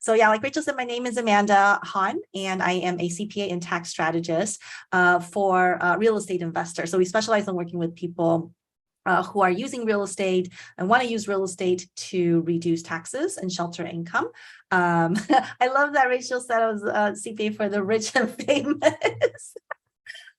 So yeah, like Rachel said, my name is Amanda Han, and I am a CPA and tax strategist for real estate investors. So we specialize in working with people who are using real estate and want to use real estate to reduce taxes and shelter income. I love that Rachel said I was CPA for the rich and famous.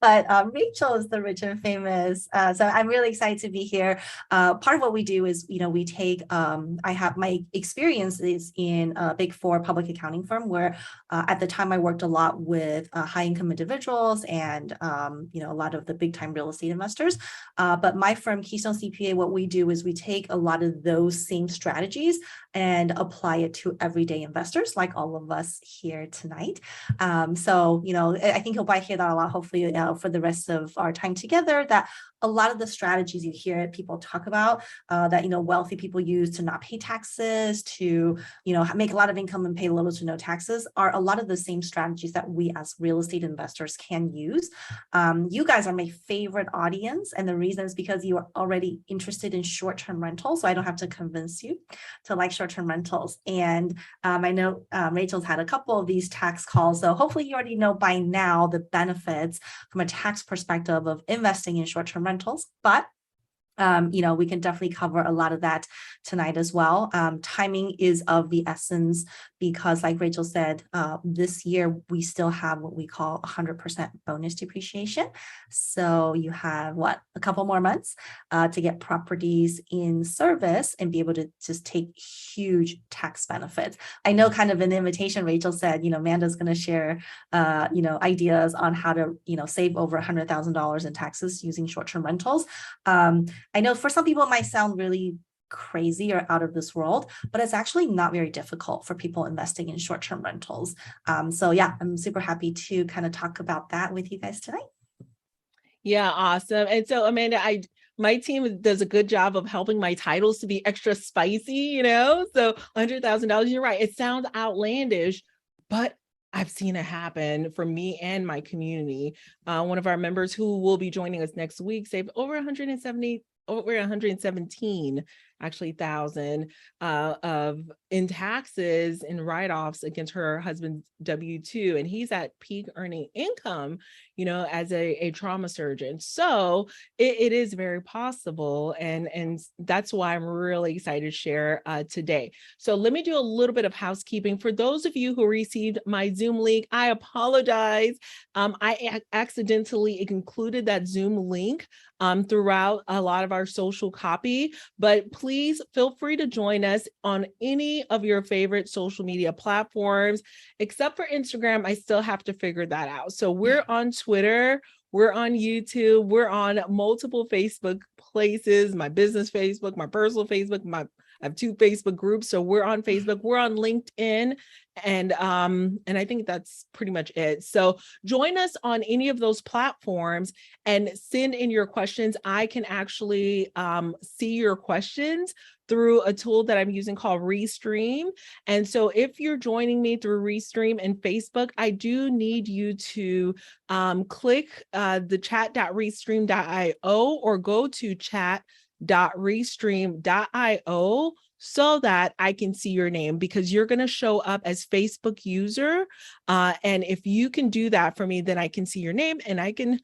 But Rachel is the rich and famous. So I'm really excited to be here. Part of what we do is, we take, I have my experience is in a Big Four public accounting firm where at the time I worked a lot with high income individuals and, a lot of the big time real estate investors. But my firm, Keystone CPA, what we do is we take a lot of those same strategies and apply it to everyday investors like all of us here tonight. So, I think you'll probably hear that a lot, hopefully, for the rest of our time together, that a lot of the strategies you hear people talk about that, wealthy people use to not pay taxes, to, make a lot of income and pay little to no taxes are a lot of the same strategies that we as real estate investors can use. You guys are my favorite audience. And the reason is because you are already interested in short-term rentals. So I don't have to convince you to like short-term rentals. And I know Rachel's had a couple of these tax calls. So hopefully you already know by now the benefits from a tax perspective of investing in short-term rentals, but we can definitely cover a lot of that tonight as well. Timing is of the essence because, like Rachel said, this year we still have what we call 100% bonus depreciation. So you have a couple more months to get properties in service and be able to just take huge tax benefits. I know, kind of an invitation, Rachel said, Amanda's going to share, ideas on how to, save over $100,000 in taxes using short-term rentals. I know for some people it might sound really crazy or out of this world, but it's actually not very difficult for people investing in short-term rentals. So yeah, I'm super happy to kind of talk about that with you guys tonight. Yeah, awesome. And so Amanda, my team does a good job of helping my titles to be extra spicy, so $100,000, you're right. It sounds outlandish, but I've seen it happen for me and my community. One of our members who will be joining us next week saved over 117 actually thousand of in taxes and write-offs against her husband's W-2, and he's at peak earning income, as a trauma surgeon. So it is very possible, and that's why I'm really excited to share today. So let me do a little bit of housekeeping for those of you who received my Zoom link. I apologize. I accidentally included that Zoom link throughout a lot of our social copy, but please feel free to join us on any of your favorite social media platforms, except for Instagram. I still have to figure that out. So we're on Twitter, we're on YouTube, we're on multiple Facebook places, my business Facebook, my personal Facebook, I have 2 Facebook groups. So we're on Facebook, we're on LinkedIn, and I think that's pretty much it. So join us on any of those platforms and send in your questions. I can actually see your questions through a tool that I'm using called Restream. And so if you're joining me through Restream and Facebook, I do need you to click the chat.restream.io or go to chat.restream.io so that I can see your name, because you're going to show up as Facebook user. And if you can do that for me, then I can see your name and I can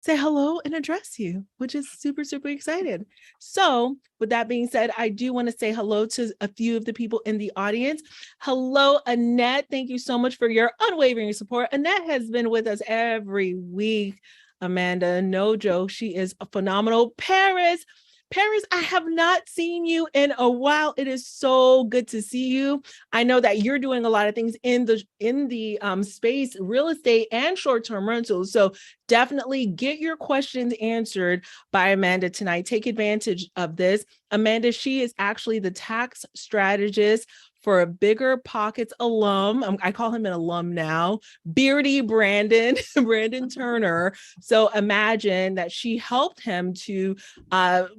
say hello and address you, which is super, super excited. So with that being said, I do want to say hello to a few of the people in the audience. Hello, Annette. Thank you so much for your unwavering support. Annette has been with us every week. Amanda, no joke. She is a phenomenal. Paris, I have not seen you in a while. It is so good to see you. I know that you're doing a lot of things in the space, real estate and short-term rentals. So definitely get your questions answered by Amanda tonight. Take advantage of this. Amanda, she is actually the tax strategist for a Bigger Pockets alum. I call him an alum now, Beardy Brandon Turner. So imagine that she helped him to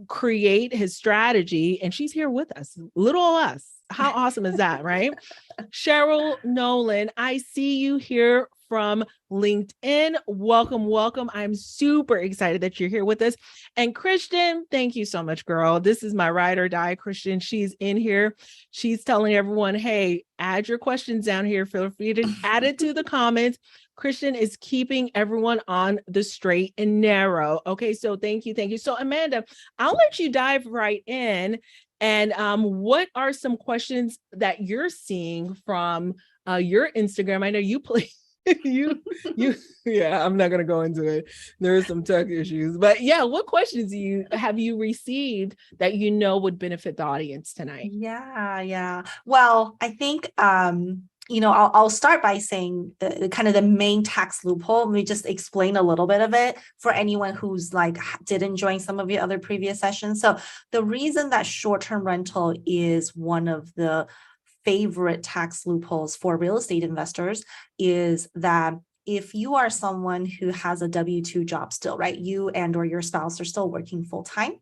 create his strategy, and she's here with us, little us. How awesome is that, right? Cheryl Nolan, I see you here from LinkedIn. Welcome, welcome. I'm super excited that you're here with us. And Christian, thank you so much, girl. This is my ride or die, Christian. She's in here. She's telling everyone, hey, add your questions down here. Feel free to add it to the comments. Christian is keeping everyone on the straight and narrow. Okay, so thank you. Thank you. So Amanda, I'll let you dive right in. And what are some questions that you're seeing from your Instagram? I know you play you yeah, I'm not gonna go into it. There are some tech issues, but yeah, what questions have you received that you know would benefit the audience tonight? Yeah. Well, I think I'll start by saying the kind of the main tax loophole. Let me just explain a little bit of it for anyone who's like didn't join some of your other previous sessions. So the reason that short-term rental is one of the favorite tax loopholes for real estate investors is that if you are someone who has a W-2 job still, right? You and or your spouse are still working full-time.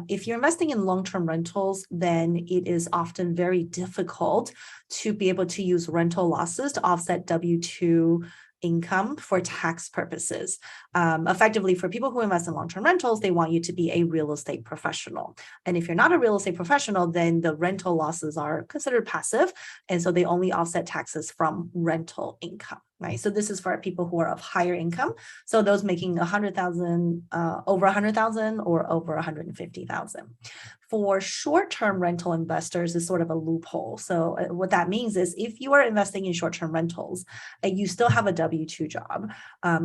If you're investing in long-term rentals, then it is often very difficult to be able to use rental losses to offset W-2 income for tax purposes. Effectively, for people who invest in long-term rentals, they want you to be a real estate professional. And if you're not a real estate professional, then the rental losses are considered passive. And so they only offset taxes from rental income, right? So this is for people who are of higher income. So those making 100,000, over 100,000 or over 150,000. For short-term rental investors is sort of a loophole. So what that means is if you are investing in short-term rentals and you still have a W-2 job,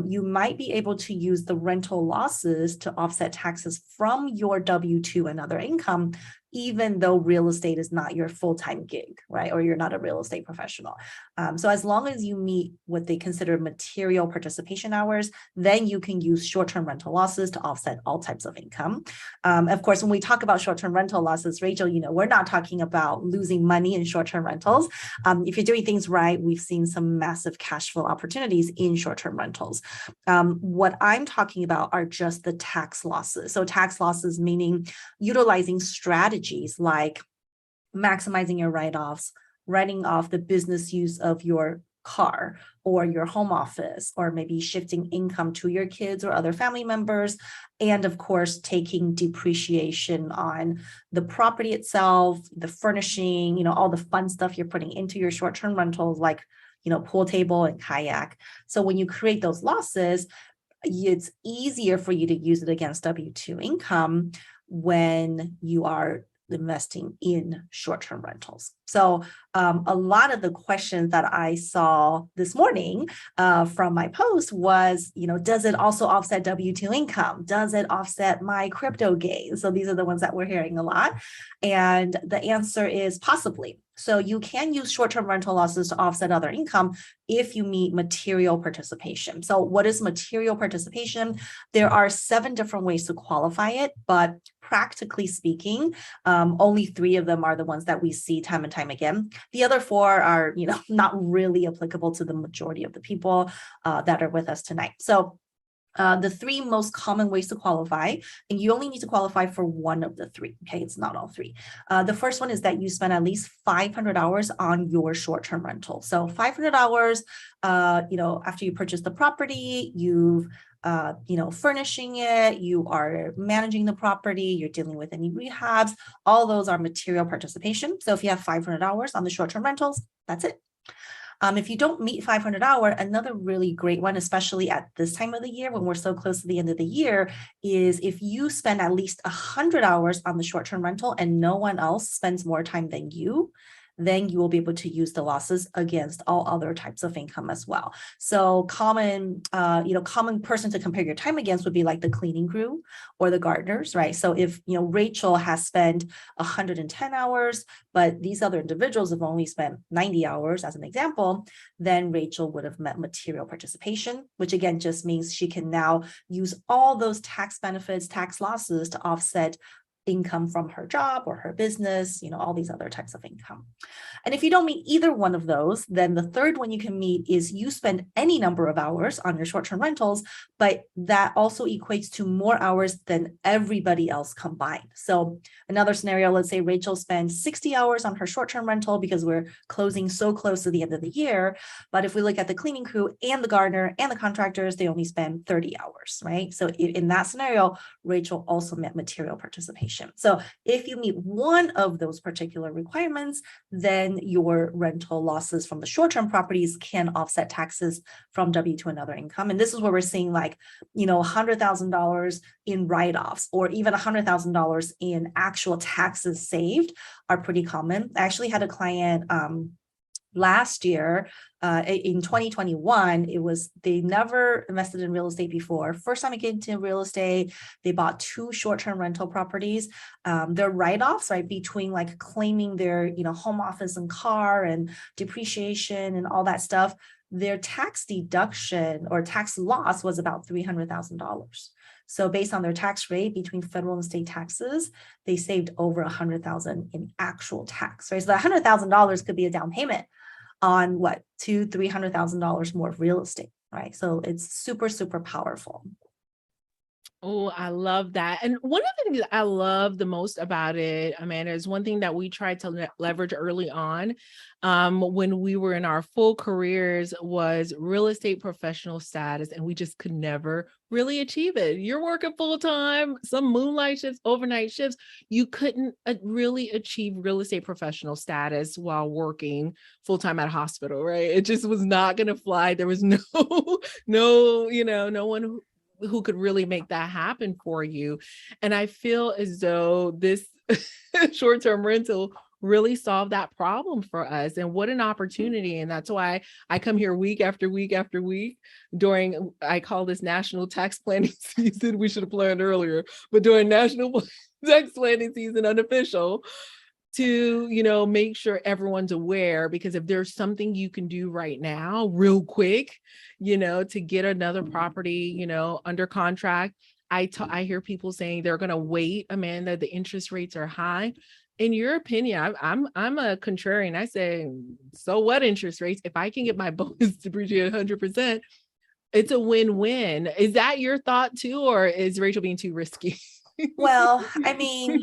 you might be able to use the rental losses to offset taxes from your W-2 and other income, even though real estate is not your full-time gig, right? Or you're not a real estate professional. So as long as you meet what they consider material participation hours, then you can use short-term rental losses to offset all types of income. Of course, when we talk about short-term rental losses, Rachel, we're not talking about losing money in short-term rentals. If you're doing things right, we've seen some massive cash flow opportunities in short-term rentals. What I'm talking about are just the tax losses. So tax losses meaning utilizing strategies like maximizing your write-offs, writing off the business use of your car or your home office, or maybe shifting income to your kids or other family members. And of course, taking depreciation on the property itself, the furnishing, all the fun stuff you're putting into your short-term rentals, like, pool table and kayak. So when you create those losses, it's easier for you to use it against W-2 income when you are investing in short-term rentals. So a lot of the questions that I saw this morning from my post was, does it also offset W-2 income? Does it offset my crypto gains? So these are the ones that we're hearing a lot. And the answer is possibly. So you can use short-term rental losses to offset other income if you meet material participation. So what is material participation? There are 7 different ways to qualify it, but practically speaking, only 3 of them are the ones that we see time and time again. The other 4 are, not really applicable to the majority of the people that are with us tonight. So the 3 most common ways to qualify, and you only need to qualify for one of the 3, okay? It's not all 3. The first one is that you spend at least 500 hours on your short-term rental. So 500 hours, after you purchase the property, you've furnishing it, you are managing the property, you're dealing with any rehabs, all those are material participation. So if you have 500 hours on the short-term rentals, that's it. If you don't meet 500 hours, another really great one, especially at this time of the year when we're so close to the end of the year, is if you spend at least 100 hours on the short-term rental and no one else spends more time than you, then you will be able to use the losses against all other types of income as well. So common person to compare your time against would be like the cleaning crew or the gardeners, right? So if, Rachel has spent 110 hours, but these other individuals have only spent 90 hours as an example, then Rachel would have met material participation, which again, just means she can now use all those tax benefits, tax losses to offset income from her job or her business, all these other types of income. And if you don't meet either one of those, then the third one you can meet is you spend any number of hours on your short-term rentals, but that also equates to more hours than everybody else combined. So another scenario, let's say Rachel spends 60 hours on her short-term rental because we're closing so close to the end of the year. But if we look at the cleaning crew and the gardener and the contractors, they only spend 30 hours, right? So in that scenario, Rachel also met material participation. So if you meet one of those particular requirements, then your rental losses from the short-term properties can offset taxes from W-2 and other income. And this is where we're seeing like, $100,000 in write-offs or even $100,000 in actual taxes saved are pretty common. I actually had a client last year, in 2021, they never invested in real estate before. First time I get into real estate, they bought 2 short-term rental properties. Their write-offs, right, between like claiming their, home office and car and depreciation and all that stuff, their tax deduction or tax loss was about $300,000. So based on their tax rate between federal and state taxes, they saved over $100,000 in actual tax, right? So that $100,000 could be a down payment on what, $200,000-$300,000 more of real estate, right? So it's super, super powerful. Oh, I love that. And one of the things I love the most about it, Amanda, is one thing that we tried to leverage early on when we were in our full careers was real estate professional status, and we just could never really achieve it. You're working full time, some moonlight shifts, overnight shifts. You couldn't really achieve real estate professional status while working full time at a hospital, right? It just was not going to fly. There was no one who could really make that happen for you. And I feel as though this short-term rental really solved that problem for us. And what an opportunity. And that's why I come here week after week after week during, I call this national tax planning season. We should have planned earlier, but during national tax planning season, unofficial, to, make sure everyone's aware, because if there's something you can do right now, real quick, to get another property, under contract. I hear people saying they're going to wait, Amanda, the interest rates are high. In your opinion, I'm a contrarian. I say, so what interest rates? If I can get my bonus depreciate 100%, it's a win-win. Is that your thought too, or is Rachel being too risky? Well, I mean,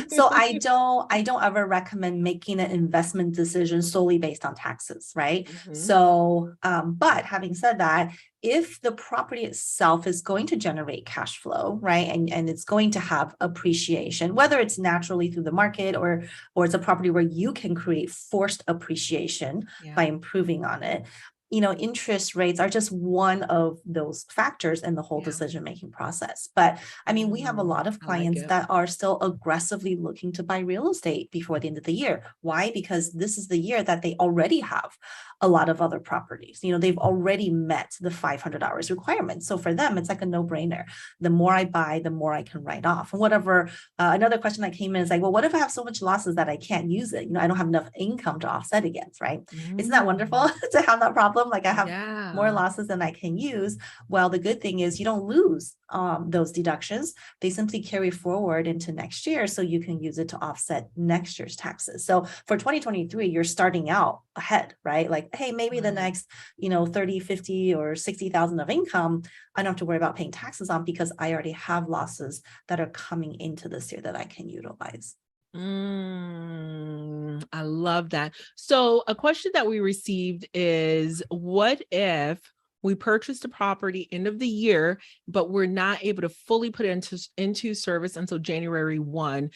so I don't ever recommend making an investment decision solely based on taxes, right? Mhm. So, but having said that, if the property itself is going to generate cash flow, right, and it's going to have appreciation, whether it's naturally through the market or it's a property where you can create forced appreciation by improving on it, interest rates are just one of those factors in the whole decision-making process. But I mean, we have a lot of clients that are still aggressively looking to buy real estate before the end of the year. Why? Because this is the year that they already have a lot of other properties. They've already met the 500 hours requirement. So for them, it's like a no-brainer. The more I buy, the more I can write off. And whatever, another question that came in is like, well, what if I have so much losses that I can't use it? I don't have enough income to offset against, right? Isn't that wonderful to have that problem? Like I have more losses than I can use. Well, the good thing is you don't lose those deductions. They simply carry forward into next year, so you can use it to offset next year's taxes. So for 2023, you're starting out ahead, right? Like, hey, maybe the next, 30, 50 or 60,000 of income, I don't have to worry about paying taxes on because I already have losses that are coming into this year that I can utilize. I love that. So a question that we received is, what if we purchased a property end of the year, but we're not able to fully put it into service until January 1?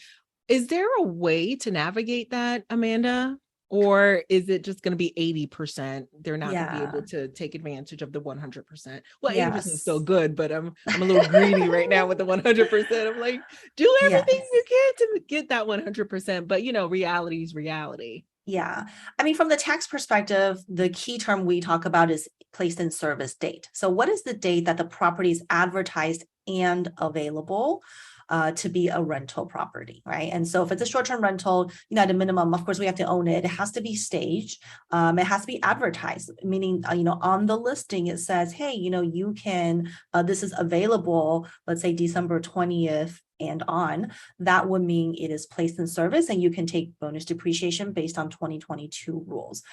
Is there a way to navigate that, Amanda? Or is it just going to be 80%? They're not going to be able to take advantage of the 100%. Well, 80% is still good, but I'm a little greedy right now with the 100%. I'm like, do everything you can to get that 100%. But reality is reality. Yeah. I mean, from the tax perspective, the key term we talk about is placed in service date. So what is the date that the property is advertised and available? to be a rental property, right? And so if it's a short-term rental, at a minimum, of course, we have to own it. It has to be staged. It has to be advertised, meaning, on the listing, it says, hey, you can, this is available, let's say December 20th and on. That would mean it is placed in service and you can take bonus depreciation based on 2022 rules.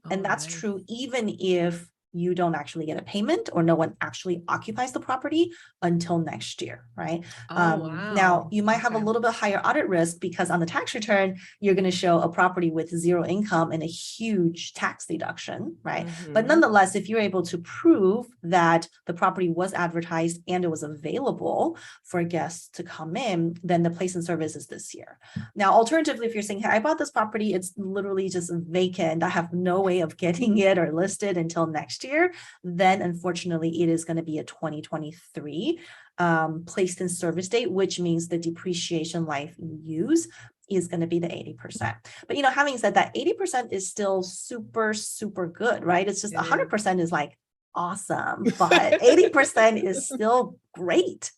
And that's nice. true even if you don't actually get a payment or no one actually occupies the property until next year, right? Now, Wow. you might have a Okay. little bit higher audit risk because on the tax return, you're going to show a property with zero income and a huge tax deduction, right? But Mhm. nonetheless, if you're able to prove that the property was advertised and it was available for guests to come in, then the place in service is this year. Now, alternatively, if you're saying, hey, I bought this property, it's literally just vacant, I have no way of getting it or listed until next year, then unfortunately, it is going to be a 2023 placed in service date, which means the depreciation life you use is going to be the 80%. But, having said that, 80% is still super, super good, right? It's just It is. 100% is like awesome, but 80% is still great.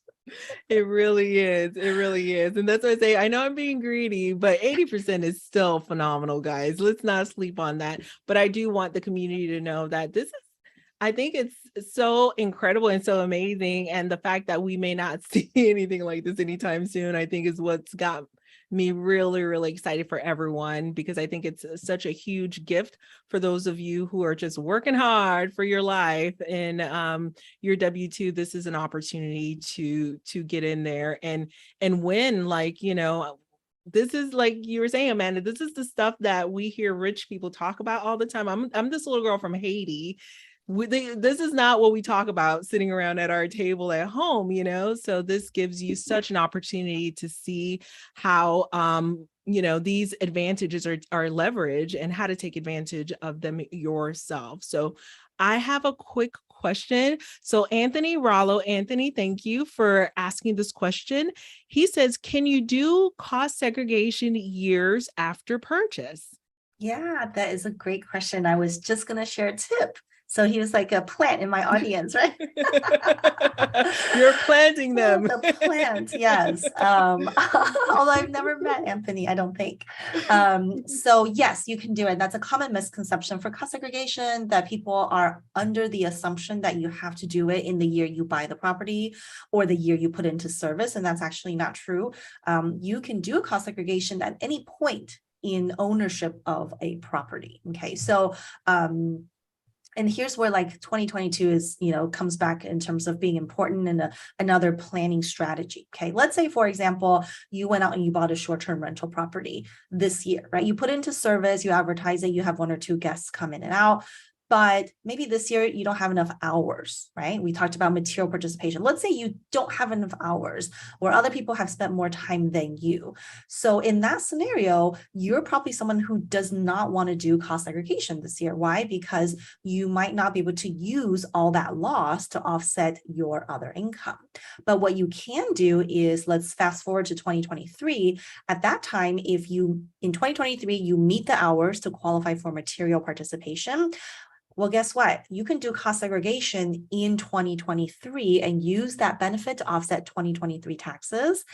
It really is. It really is. And that's why I say, I know I'm being greedy, but 80% is still phenomenal, guys. Let's not sleep on that. But I do want the community to know that I think it's so incredible and so amazing. And the fact that we may not see anything like this anytime soon, I think is what's got me really, really excited for everyone, because I think it's such a huge gift for those of you who are just working hard for your life and your W-2. This is an opportunity to get in there and win, this is like you were saying, Amanda, this is the stuff that we hear rich people talk about all the time. I'm this little girl from Haiti. This is not what we talk about sitting around at our table at home, so this gives you such an opportunity to see how these advantages are leveraged and how to take advantage of them yourself. So I have a quick question. So Anthony Rollo, Anthony, thank you for asking this question. He says, can you do cost segregation years after purchase? Yeah, that is a great question. I was just going to share a tip. So he was like a plant in my audience, right? You're planting them. The plant, yes. Although I've never met Anthony, I don't think. So yes, you can do it. That's a common misconception for cost segregation, that people are under the assumption that you have to do it in the year you buy the property or the year you put into service. And that's actually not true. You can do a cost segregation at any point in ownership of a property. Okay, so and here's where 2022 is, comes back in terms of being important and another planning strategy. Okay, let's say, for example, you went out and you bought a short-term rental property this year, right? You put it into service, you advertise it, you have one or two guests come in and out. But maybe this year you don't have enough hours, right? We talked about material participation. Let's say you don't have enough hours or other people have spent more time than you. So in that scenario, you're probably someone who does not want to do cost segregation this year. Why? Because you might not be able to use all that loss to offset your other income. But what you can do is, let's fast forward to 2023. At that time, if you, in 2023, you meet the hours to qualify for material participation, well, guess what? You can do cost segregation in 2023 and use that benefit to offset 2023 taxes.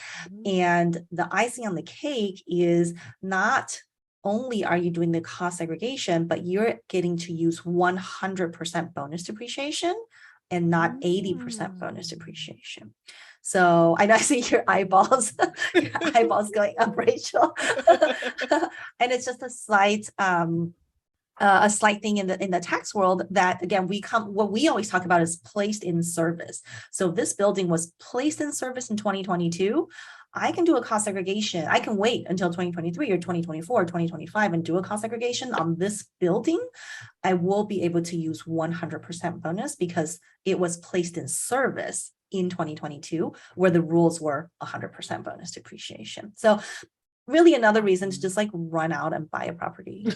And the icing on the cake is not only are you doing the cost segregation, but you're getting to use 100% bonus depreciation and not 80% bonus depreciation. So I know I see your eyeballs going up, Rachel. And it's just a slight thing in the tax world that, again, what we always talk about is placed in service. So this building was placed in service in 2022. I can do a cost segregation. I can wait until 2023 or 2024 or 2025 and do a cost segregation on this building. I will be able to use 100% bonus because it was placed in service in 2022, where the rules were 100% bonus depreciation. So really another reason to just run out and buy a property.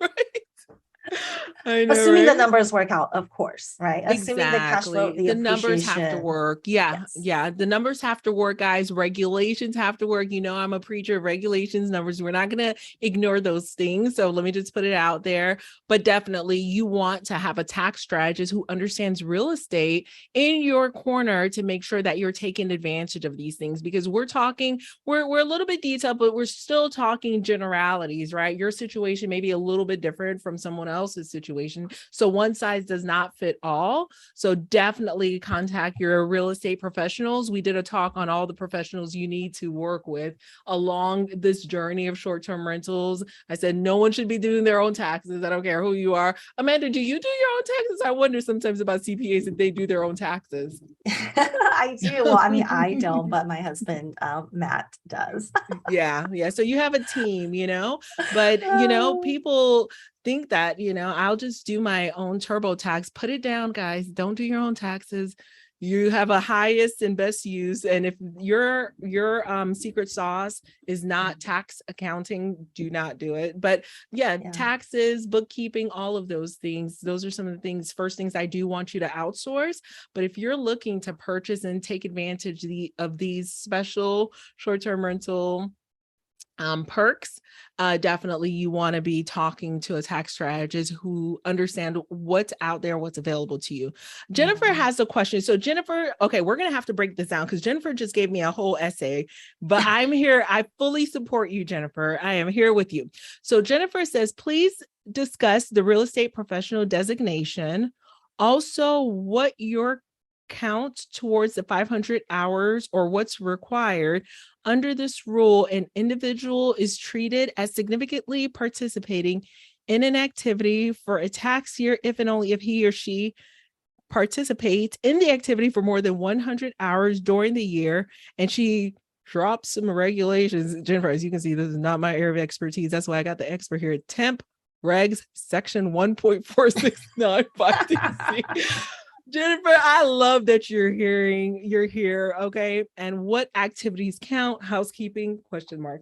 Right. I know, Assuming the right? numbers work out, of course, right? Assuming the cash flow, Exactly. the The numbers have to appreciation. work. Yeah. Yes. Yeah. The numbers have to work, guys. Regulations have to work. You know, I'm a preacher of regulations, numbers. We're not going to ignore those things. So let me just put it out there. But definitely, you want to have a tax strategist who understands real estate in your corner to make sure that you're taking advantage of these things, because we're a little bit detailed, but we're still talking generalities, right? Your situation may be a little bit different from someone else's situation. So one size does not fit all. So definitely contact your real estate professionals. We did a talk on all the professionals you need to work with along this journey of short-term rentals. I said no one should be doing their own taxes. I don't care who you are. Amanda, do you do your own taxes? I wonder sometimes about CPAs if they do their own taxes. I do. Well, I mean, I don't, but my husband, Matt, does. Yeah, yeah. So you have a team, but people think that, I'll just do my own TurboTax. Put it down, guys. Don't do your own taxes. You have a highest and best use. And if your secret sauce is not tax accounting, do not do it. But yeah, Yeah. taxes, bookkeeping, all of those things. Those are some of the first things I do want you to outsource. But if you're looking to purchase and take advantage of these special short-term rental perks, definitely you want to be talking to a tax strategist who understand what's out there, what's available to you. Jennifer Yeah. has a question. So Jennifer, okay, we're going to have to break this down because Jennifer just gave me a whole essay, but I'm here. I fully support you, Jennifer. I am here with you. So Jennifer says, please discuss the real estate professional designation. Also, what your count towards the 500 hours or what's required. Under this rule, an individual is treated as significantly participating in an activity for a tax year if and only if he or she participates in the activity for more than 100 hours during the year. And she drops some regulations. Jennifer, as you can see, this is not my area of expertise. That's why I got the expert here. Temp regs section 1.469 Jennifer, I love that you're here. Okay. And what activities count? Housekeeping? Question mark.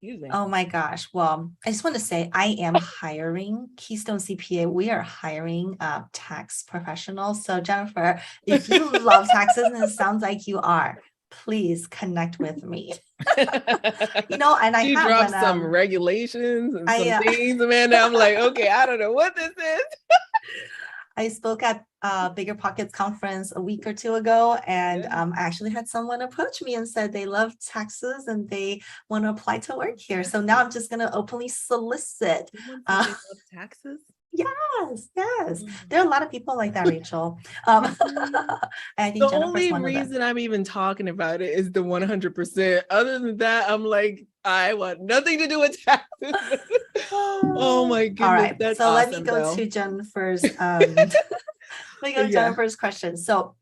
Excuse me. Oh my gosh. Well, I just want to say I am hiring Keystone CPA. We are hiring tax professionals. So Jennifer, if you love taxes and it sounds like you are, please connect with me. And I You have dropped when some regulations and some I things, Amanda. I'm like, okay, I don't know what this is. I spoke at Bigger Pockets conference a week or two ago, and Yeah. I actually had someone approach me and said they love taxes and they want to apply to work here. So now I'm just going to openly solicit. Someone said they love taxes? Yes. Mm. There are a lot of people like that, Rachel. I think The Jennifer's only one of them. reason I'm even talking about it is the 100%. Other than that, I'm like, I want nothing to do with taxes. Oh my All goodness, right. that's So let me awesome go though. to Jennifer's Yeah. question. So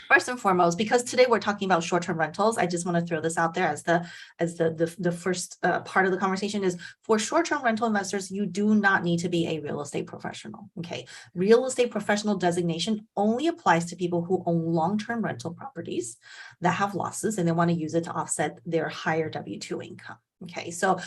first and foremost, because today we're talking about short-term rentals, I just want to throw this out there as the first part of the conversation is for short-term rental investors, you do not need to be a real estate professional. Okay, real estate professional designation only applies to people who own long-term rental properties that have losses and they want to use it to offset their higher W-2 income. Okay, so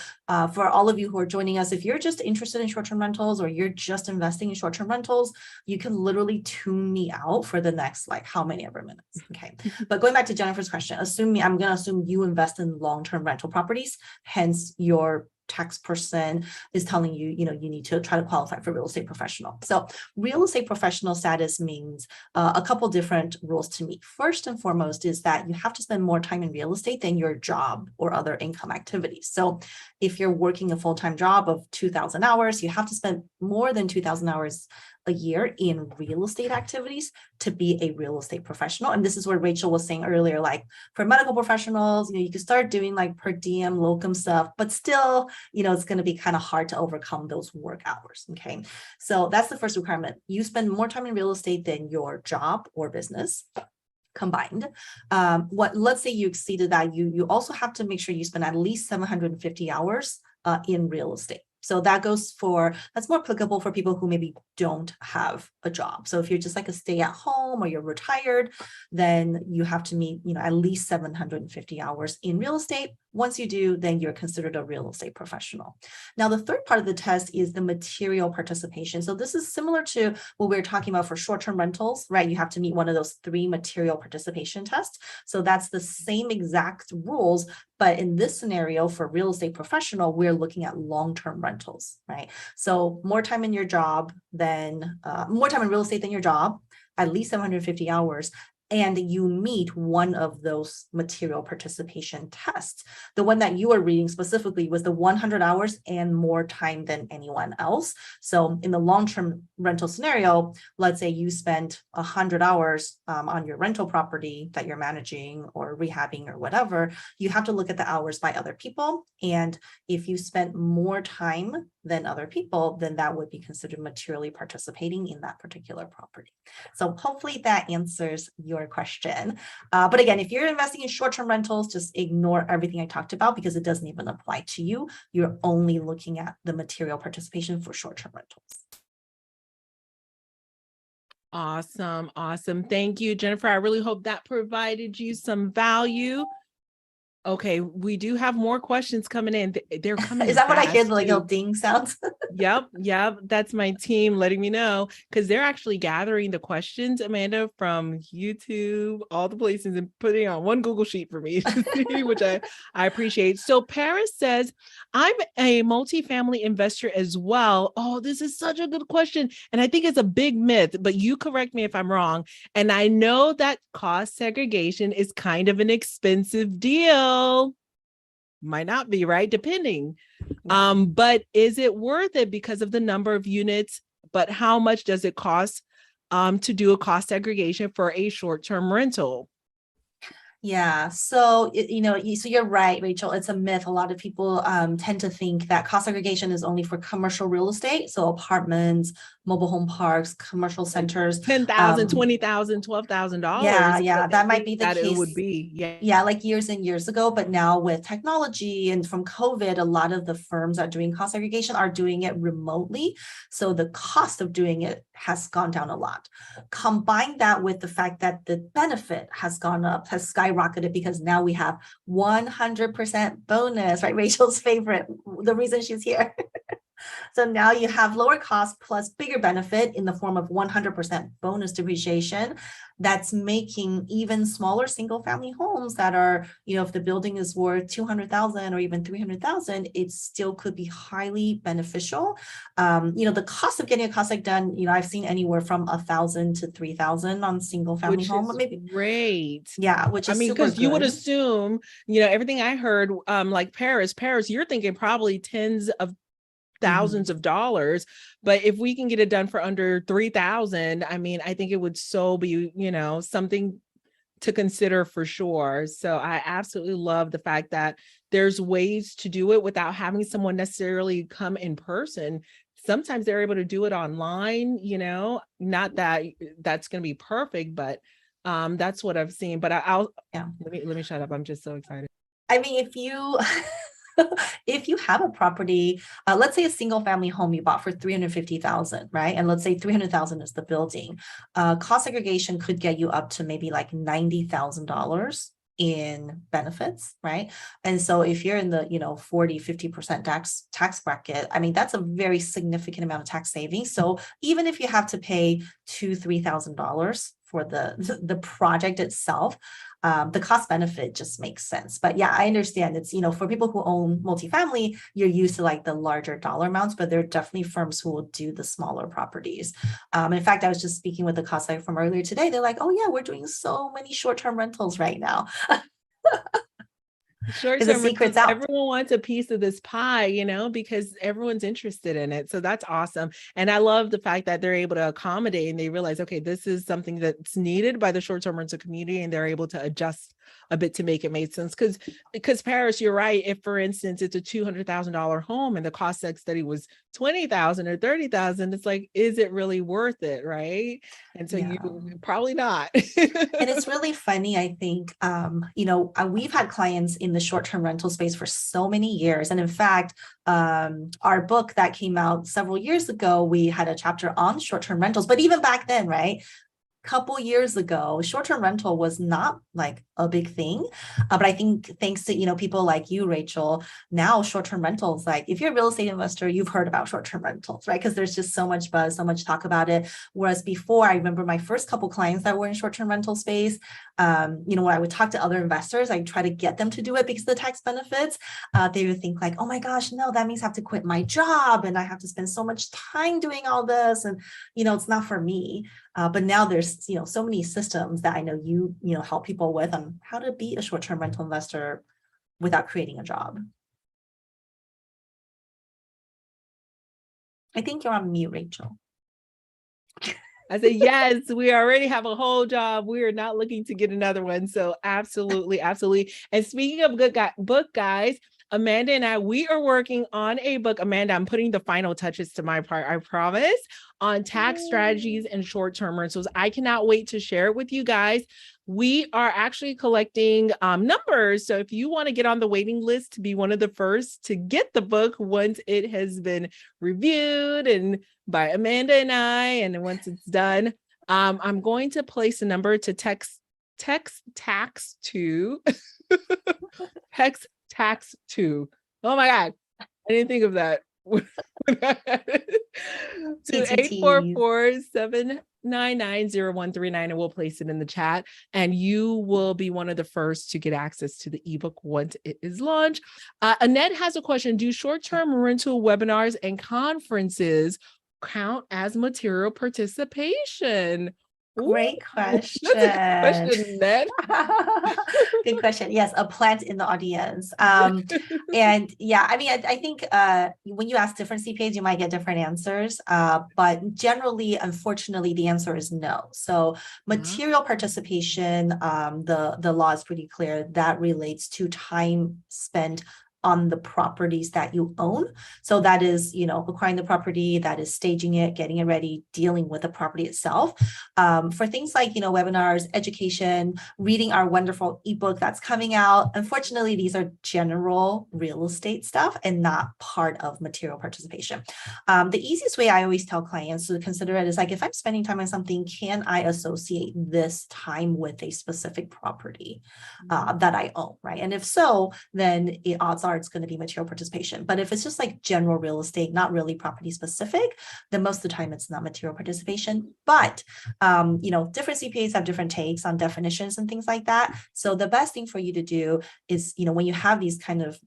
for all of you who are joining us, if you're just interested in short-term rentals or you're just investing in short-term rentals, you can literally tune me out for the next how many ever minutes. Okay, but going back to Jennifer's question, I'm going to assume you invest in long-term rental properties, hence your tax person is telling you, you need to try to qualify for real estate professional. So real estate professional status means a couple different rules to meet. First and foremost is that you have to spend more time in real estate than your job or other income activities. So if you're working a full-time job of 2,000 hours, you have to spend more than 2,000 hours a year in real estate activities to be a real estate professional. And this is what Rachel was saying earlier, for medical professionals, you can start doing per diem locum stuff, but still, it's going to be kind of hard to overcome those work hours. Okay. So that's the first requirement. You spend more time in real estate than your job or business combined. Let's say you exceeded that, you also have to make sure you spend at least 750 hours in real estate. So that's more applicable for people who maybe don't have a job. So if you're just like a stay at home or you're retired, then you have to meet, at least 750 hours in real estate Once you do, then you're considered a real estate professional. Now, the third part of the test is the material participation. So this is similar to what we were talking about for short-term rentals, right? You have to meet one of those 3 material participation tests. So that's the same exact rules, but in this scenario for real estate professional, we're looking at long-term rentals, right? So more time in your job than, more time in real estate than your job, at least 750 hours, and you meet one of those material participation tests. The one that you are reading specifically was the 100 hours and more time than anyone else. So in the long-term rental scenario, let's say you spent 100 hours on your rental property that you're managing or rehabbing or whatever, you have to look at the hours by other people. And if you spent more time than other people, then that would be considered materially participating in that particular property. So hopefully that answers your question. But again, if you're investing in short-term rentals, just ignore everything I talked about because it doesn't even apply to you. You're only looking at the material participation for short-term rentals. Awesome. Awesome. Thank you, Jennifer. I really hope that provided you some value. Okay, we do have more questions coming in. They're coming Is that what I hear? fast, The like too. little ding sounds? Yep. That's my team letting me know because they're actually gathering the questions, Amanda, from YouTube, all the places, and putting on one Google sheet for me to see, which I appreciate. So Paris says, I'm a multifamily investor as well. Oh, this is such a good question. And I think it's a big myth, but you correct me if I'm wrong. And I know that cost segregation is kind of an expensive deal. Might not be, right? Depending. But is it worth it because of the number of units? But how much does it cost to do a cost segregation for a short-term rental? Yeah, so so you're right, Rachel. It's a myth. A lot of people tend to think that cost segregation is only for commercial real estate, so apartments, mobile home parks, commercial centers. $10,000, $20,000, $12,000. Yeah, that might be the that case. It would be, yeah, like years and years ago. But now with technology and from COVID, a lot of the firms that are doing cost segregation are doing it remotely. So the cost of doing it has gone down a lot. Combine that with the fact that the benefit has gone up, has skyrocketed because now we have 100% bonus, right? Rachel's favorite, the reason she's here. So now you have lower cost plus bigger benefit in the form of 100% bonus depreciation. That's making even smaller single family homes that are, if the building is worth 200,000 or even 300,000, it still could be highly beneficial. The cost of getting a cost seg done, I've seen anywhere from 1,000 to 3,000 on single family home, maybe. Great. Yeah, which is because you would assume, everything I heard, like Paris, you're thinking probably tens of thousands of dollars, but if we can get it done for under 3,000, I think it would so be, something to consider for sure. So I absolutely love the fact that there's ways to do it without having someone necessarily come in person. Sometimes they're able to do it online, not that that's going to be perfect, but that's what I've seen. But let me shut up. I'm just so excited. If you have a property, let's say a single family home you bought for 350,000, right? And let's say 300,000 is the building. Cost segregation could get you up to maybe like $90,000 in benefits, right? And so if you're in the 40-50% tax bracket, that's a very significant amount of tax savings. So even if you have to pay $2,000-$3,000 for the project itself, the cost benefit just makes sense. But yeah, I understand it's, for people who own multifamily, you're used to like the larger dollar amounts, but there are definitely firms who will do the smaller properties. In fact, I was just speaking with a cost seg from earlier today. They're like, oh yeah, we're doing so many short-term rentals right now. Short-term rentals, everyone wants a piece of this pie, because everyone's interested in it. So that's awesome. And I love the fact that they're able to accommodate and they realize, okay, this is something that's needed by the short-term rental community, and they're able to adjust a bit to make it make sense. Because Paris, you're right. If, for instance, it's a $200,000 home and the cost seg study was 20,000 or 30,000, it's like, is it really worth it, right? And so you probably not. And it's really funny. I think, we've had clients in the short-term rental space for so many years. And in fact, our book that came out several years ago, we had a chapter on short-term rentals. But even back then, right? couple years ago, short-term rental was not like a big thing. But I think thanks to, people like you, Rachel, now short-term rentals, like if you're a real estate investor, you've heard about short-term rentals, right? Because there's just so much buzz, so much talk about it. Whereas before, I remember my first couple clients that were in short-term rental space, when I would talk to other investors, I try to get them to do it because of the tax benefits. They would think like, oh my gosh, no, that means I have to quit my job and I have to spend so much time doing all this. And, it's not for me. But now there's, so many systems that I know you help people with on how to be a short-term rental investor without creating a job. I think you're on mute, Rachel. I said, yes, we already have a whole job. We are not looking to get another one. So absolutely, absolutely. And speaking of book guys, Amanda and I, we are working on a book. Amanda, I'm putting the final touches to my part, I promise, on tax strategies and short-term rentals. I cannot wait to share it with you guys. We are actually collecting numbers. So if you want to get on the waiting list to be one of the first to get the book once it has been reviewed and by Amanda and I, and then once it's done, I'm going to place a number to text tax to text tax to. Oh my God, I didn't think of that. To 844-799-0139, and we'll place it in the chat, and you will be one of the first to get access to the ebook once it is launched. Annette has a question. Do short-term rental webinars and conferences count as material participation? Great question. That's a good question, Annette. Good question. Yes, a plant in the audience. And yeah, I mean, I think when you ask different CPAs, you might get different answers. But generally, unfortunately, the answer is no. So material participation, the law is pretty clear. That relates to time spent on the properties that you own. So that is, acquiring the property, that is staging it, getting it ready, dealing with the property itself. For things like, webinars, education, reading our wonderful ebook that's coming out. Unfortunately, these are general real estate stuff and not part of material participation. The easiest way I always tell clients to consider it is like, if I'm spending time on something, can I associate this time with a specific property that I own, right? And if so, then odds are it's going to be material participation. But if it's just like general real estate, not really property specific, then most of the time it's not material participation. But different CPAs have different takes on definitions and things like that. So the best thing for you to do is, when you have these kind of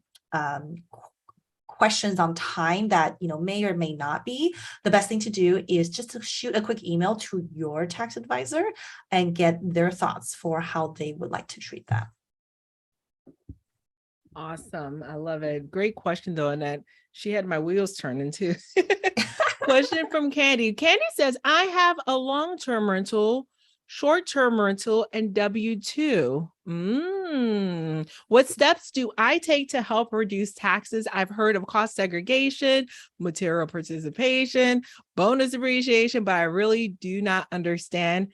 questions on time that may or may not be, the best thing to do is just to shoot a quick email to your tax advisor and get their thoughts for how they would like to treat that. Awesome. I love it. Great question though, Annette. She had my wheels turning too. Question from Candy. Candy says, I have a long-term rental, short-term rental, and W-2. What steps do I take to help reduce taxes? I've heard of cost segregation, material participation, bonus depreciation, but I really do not understand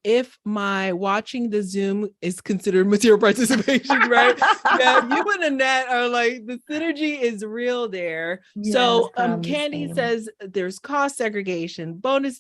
if my watching the Zoom is considered material participation, right? Yeah, you and Annette are like, the synergy is real there. Yes, so Candy says there's cost segregation, bonus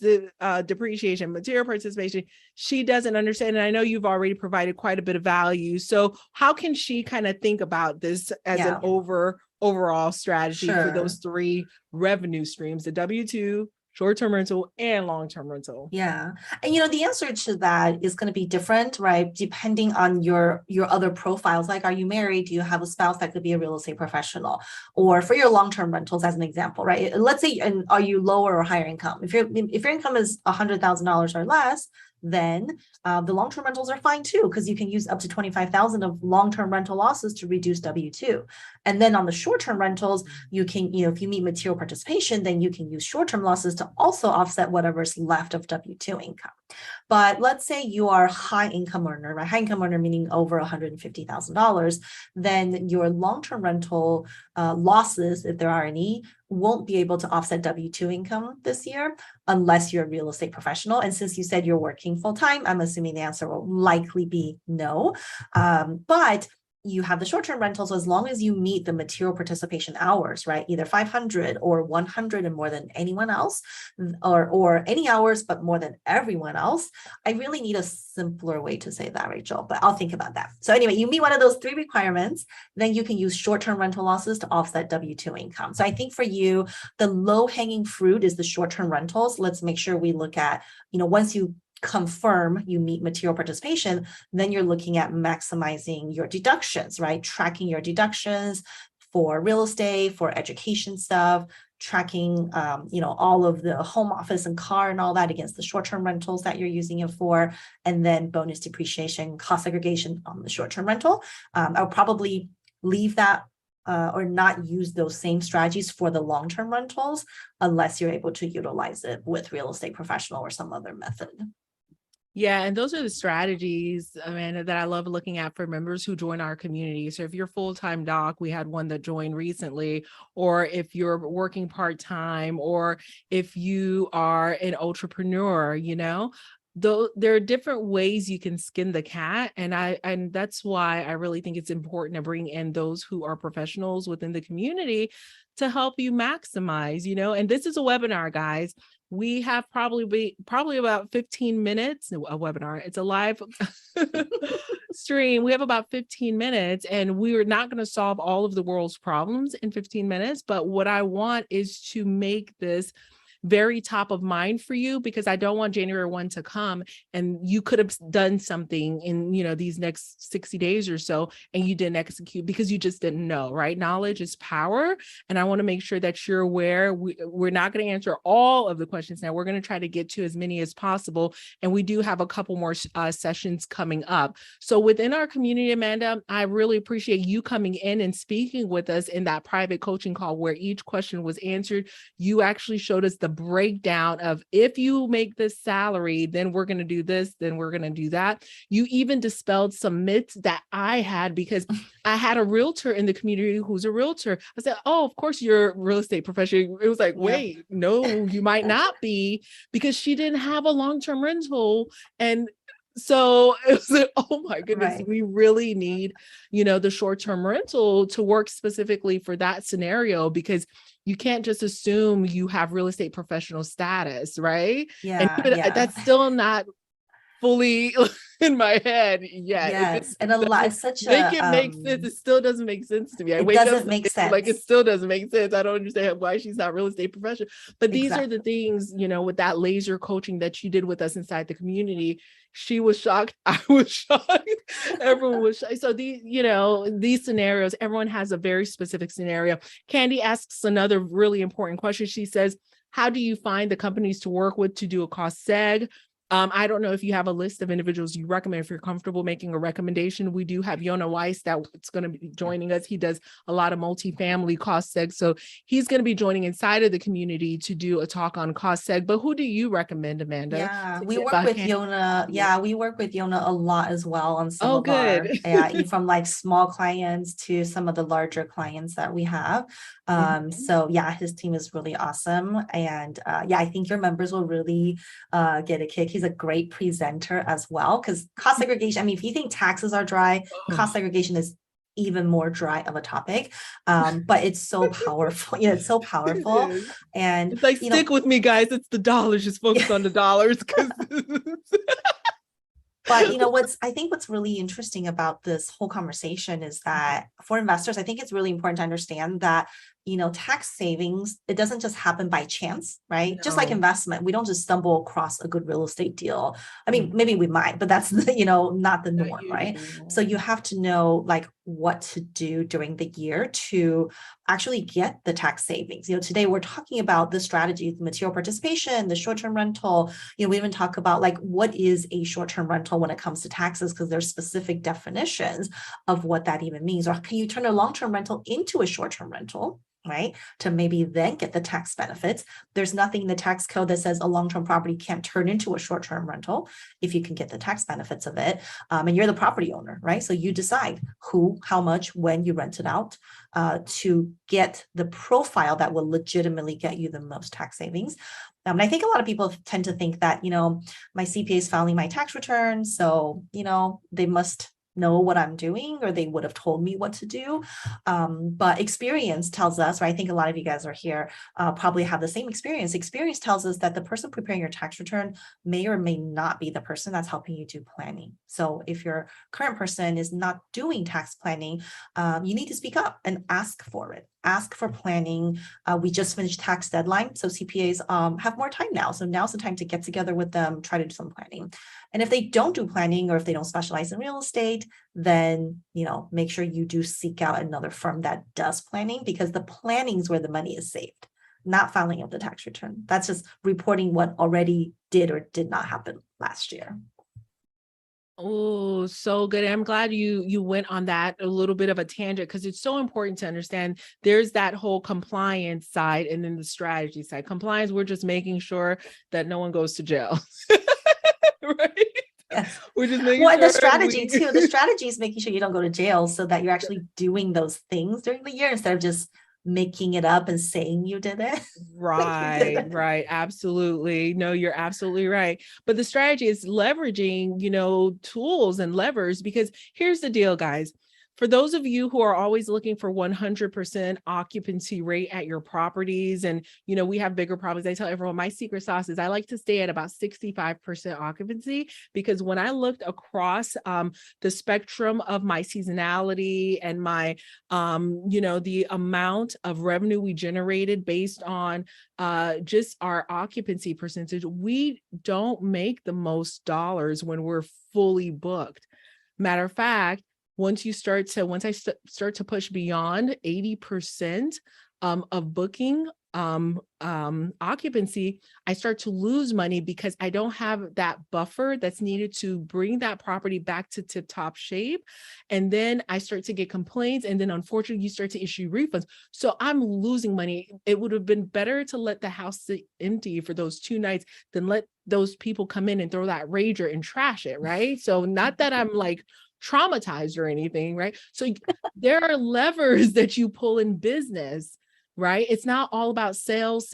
depreciation, material participation. She doesn't understand. And I know you've already provided quite a bit of value. So how can she kind of think about this as an overall strategy for those three revenue streams, the W-2, short-term rental, and long-term rental? Yeah. And, the answer to that is going to be different, right? Depending on your other profiles. Like, are you married? Do you have a spouse that could be a real estate professional? Or for your long-term rentals, as an example, right? Let's say, and are you lower or higher income? If your income is $100,000 or less, then the long-term rentals are fine too, because you can use up to $25,000 of long-term rental losses to reduce W-2. And then on the short-term rentals, you can, if you meet material participation, then you can use short-term losses to also offset whatever's left of W-2 income. But let's say you are a high income earner, right? High income earner meaning over $150,000, then your long-term rental losses, if there are any, won't be able to offset W-2 income this year unless you're a real estate professional. And since you said you're working full-time, I'm assuming the answer will likely be no. But you have the short-term rentals, as long as you meet the material participation hours, right? Either 500 or 100 and more than anyone else, or any hours, but more than everyone else. I really need a simpler way to say that, Rachel, but I'll think about that. So anyway, you meet one of those 3 requirements, then you can use short-term rental losses to offset W-2 income. So I think for you, the low-hanging fruit is the short-term rentals. Let's make sure we look at, once you confirm you meet material participation, then you're looking at maximizing your deductions, right? Tracking your deductions for real estate, for education stuff, tracking, all of the home office and car and all that against the short-term rentals that you're using it for, and then bonus depreciation, cost segregation on the short-term rental. I'll probably leave that or not use those same strategies for the long-term rentals unless you're able to utilize it with real estate professional or some other method. Yeah, and those are the strategies, Amanda, that I love looking at for members who join our community. So if you're full-time doc, we had one that joined recently, or if you're working part-time, or if you are an entrepreneur, though there are different ways you can skin the cat. And that's why I really think it's important to bring in those who are professionals within the community to help you maximize, and this is a webinar, guys. We have probably about 15 minutes, a webinar. It's a live stream. We have about 15 minutes, and we are not going to solve all of the world's problems in 15 minutes. But what I want is to make this very top of mind for you, because I don't want January 1 to come and you could have done something in, these next 60 days or so, and you didn't execute because you just didn't know, right? Knowledge is power. And I want to make sure that you're aware. We're not going to answer all of the questions now. We're going to try to get to as many as possible. And we do have a couple more sessions coming up. So within our community, Amanda, I really appreciate you coming in and speaking with us in that private coaching call where each question was answered. You actually showed us the breakdown of, if you make this salary, then we're going to do this, then we're going to do that. You even dispelled some myths that I had, because I had a realtor in the community who's a realtor. I said, oh, of course you're a real estate professional. It was like, wait, no, you might not be, because she didn't have a long-term rental. And so it was like, oh my goodness, Right. we really need, the short-term rental to work specifically for that scenario, because you can't just assume you have real estate professional status, right? And even that's still not fully in my head yet. Yes, and a lot, it's such Make a it make sense. It still doesn't make sense to me. I it wake up doesn't make like it sense. still doesn't make sense. I don't understand why she's not real estate professional. But these are the things, with that laser coaching that you did with us inside the community. She was shocked. I was shocked. Everyone was shocked. So these scenarios, everyone has a very specific scenario. Candy asks another really important question. She says, how do you find the companies to work with to do a cost seg? I don't know if you have a list of individuals you recommend. If you're comfortable making a recommendation, we do have Yona Weiss that's going to be joining us. He does a lot of multifamily cost seg. So he's going to be joining inside of the community to do a talk on cost seg. But who do you recommend, Amanda? Yeah, we work with Yona. Yeah, we work with Yona a lot as well on some of our, from like small clients to some of the larger clients that we have. So yeah, his team is really awesome. And I think your members will really get a kick. He's a great presenter as well, because cost segregation, I mean, if you think taxes are dry, cost segregation is even more dry of a topic, but it's so powerful. It's so powerful. And it's like, stick with me, guys. It's the dollars. Just focus on the dollars. But what's really interesting about this whole conversation is that for investors, I think it's really important to understand that tax savings, it doesn't just happen by chance, right? No. Just like investment, we don't just stumble across a good real estate deal. I mean, maybe we might, but that's not the norm, right? So you have to know like what to do during the year to actually get the tax savings. Today we're talking about the strategies, material participation, the short-term rental. We even talk about like what is a short-term rental when it comes to taxes, because there's specific definitions of what that even means. Or can you turn a long-term rental into a short-term rental, right? To maybe then get the tax benefits. There's nothing in the tax code that says a long-term property can't turn into a short-term rental if you can get the tax benefits of it. And you're the property owner, right? So you decide who, how much, when you rent it out to get the profile that will legitimately get you the most tax savings. And I think a lot of people tend to think that, my CPA is filing my tax return, so, they must know what I'm doing, or they would have told me what to do. But experience tells us, right? I think a lot of you guys are here, probably have the same experience. Experience tells us that the person preparing your tax return may or may not be the person that's helping you do planning. So if your current person is not doing tax planning, you need to speak up and ask for it. Ask for planning. We just finished tax deadline, so CPAs have more time now. So now's the time to get together with them, try to do some planning. And if they don't do planning, or if they don't specialize in real estate, then make sure you do seek out another firm that does planning, because the planning is where the money is saved, not filing of the tax return. That's just reporting what already did or did not happen last year. Oh, so good. I'm glad you went on that a little bit of a tangent, because it's so important to understand there's that whole compliance side and then the strategy side. Compliance, we're just making sure that no one goes to jail. Right? Yes. We're just making Well, and the sure strategy too. The strategy is making sure you don't go to jail, so that you're actually doing those things during the year instead of just making it up and saying you did it. Right. Absolutely. No, you're absolutely right. But the strategy is leveraging, tools and levers, because here's the deal, guys. For those of you who are always looking for 100% occupancy rate at your properties, and, we have bigger properties, I tell everyone my secret sauce is I like to stay at about 65% occupancy, because when I looked across the spectrum of my seasonality and my, the amount of revenue we generated based on just our occupancy percentage, we don't make the most dollars when we're fully booked. Matter of fact, once I start to push beyond 80% of booking occupancy, I start to lose money, because I don't have that buffer that's needed to bring that property back to tip-top shape. And then I start to get complaints, and then unfortunately you start to issue refunds. So I'm losing money. It would have been better to let the house sit empty for those 2 nights than let those people come in and throw that rager and trash it, right? So not that I'm like traumatized or anything, right? So there are levers that you pull in business, right? It's not all about sales,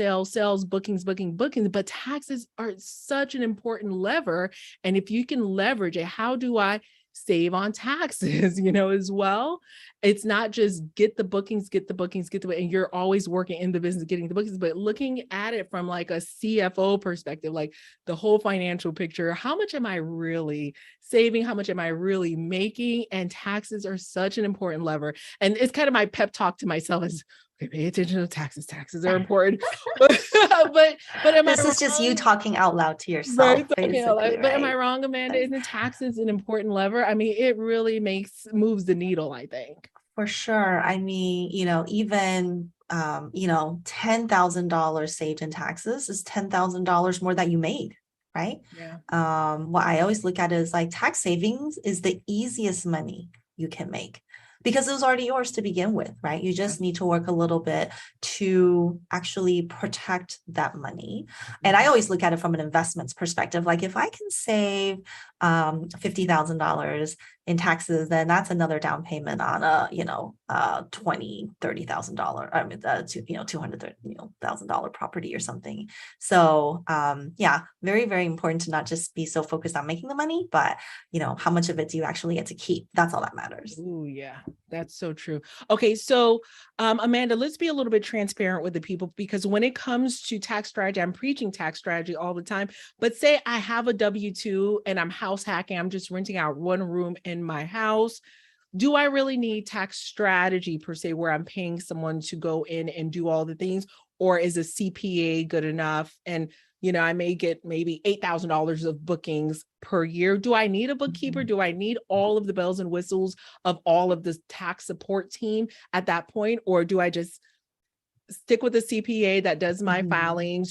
bookings, but taxes are such an important lever. And if you can leverage it, how do I save on taxes, as well? It's not just get the bookings, and you're always working in the business, getting the bookings, but looking at it from like a CFO perspective, like the whole financial picture. How much am I really saving? How much am I really making? And taxes are such an important lever. And it's kind of my pep talk to myself is, pay attention to taxes. Taxes are important. but am This I is just you wrong? talking out loud to yourself, Right. basically, But am I right? wrong, Amanda? Isn't taxes an important lever? I mean, it really moves the needle, I think. For sure. I mean, even $10,000 saved in taxes is $10,000 more that you made, right? Yeah. What I always look at is like tax savings is the easiest money you can make, because it was already yours to begin with, right? You just need to work a little bit to actually protect that money. And I always look at it from an investments perspective. Like if I can save $50,000 in taxes, then that's another down payment on a $20,000-$30,000, I mean $200,000 property or something. So yeah, very, very important to not just be so focused on making the money, but how much of it do you actually get to keep? That's all that matters. Oh yeah, that's so true. Okay, so Amanda, let's be a little bit transparent with the people, because when it comes to tax strategy, I'm preaching tax strategy all the time. But say I have a W-2 and I'm house hacking, I'm just renting out one room in my house. Do I really need tax strategy per se, where I'm paying someone to go in and do all the things, or is a CPA good enough? And I may get maybe $8,000 of bookings per year. Do I need a bookkeeper? Do I need all of the bells and whistles of all of the tax support team at that point? Or do I just stick with the CPA that does my filings?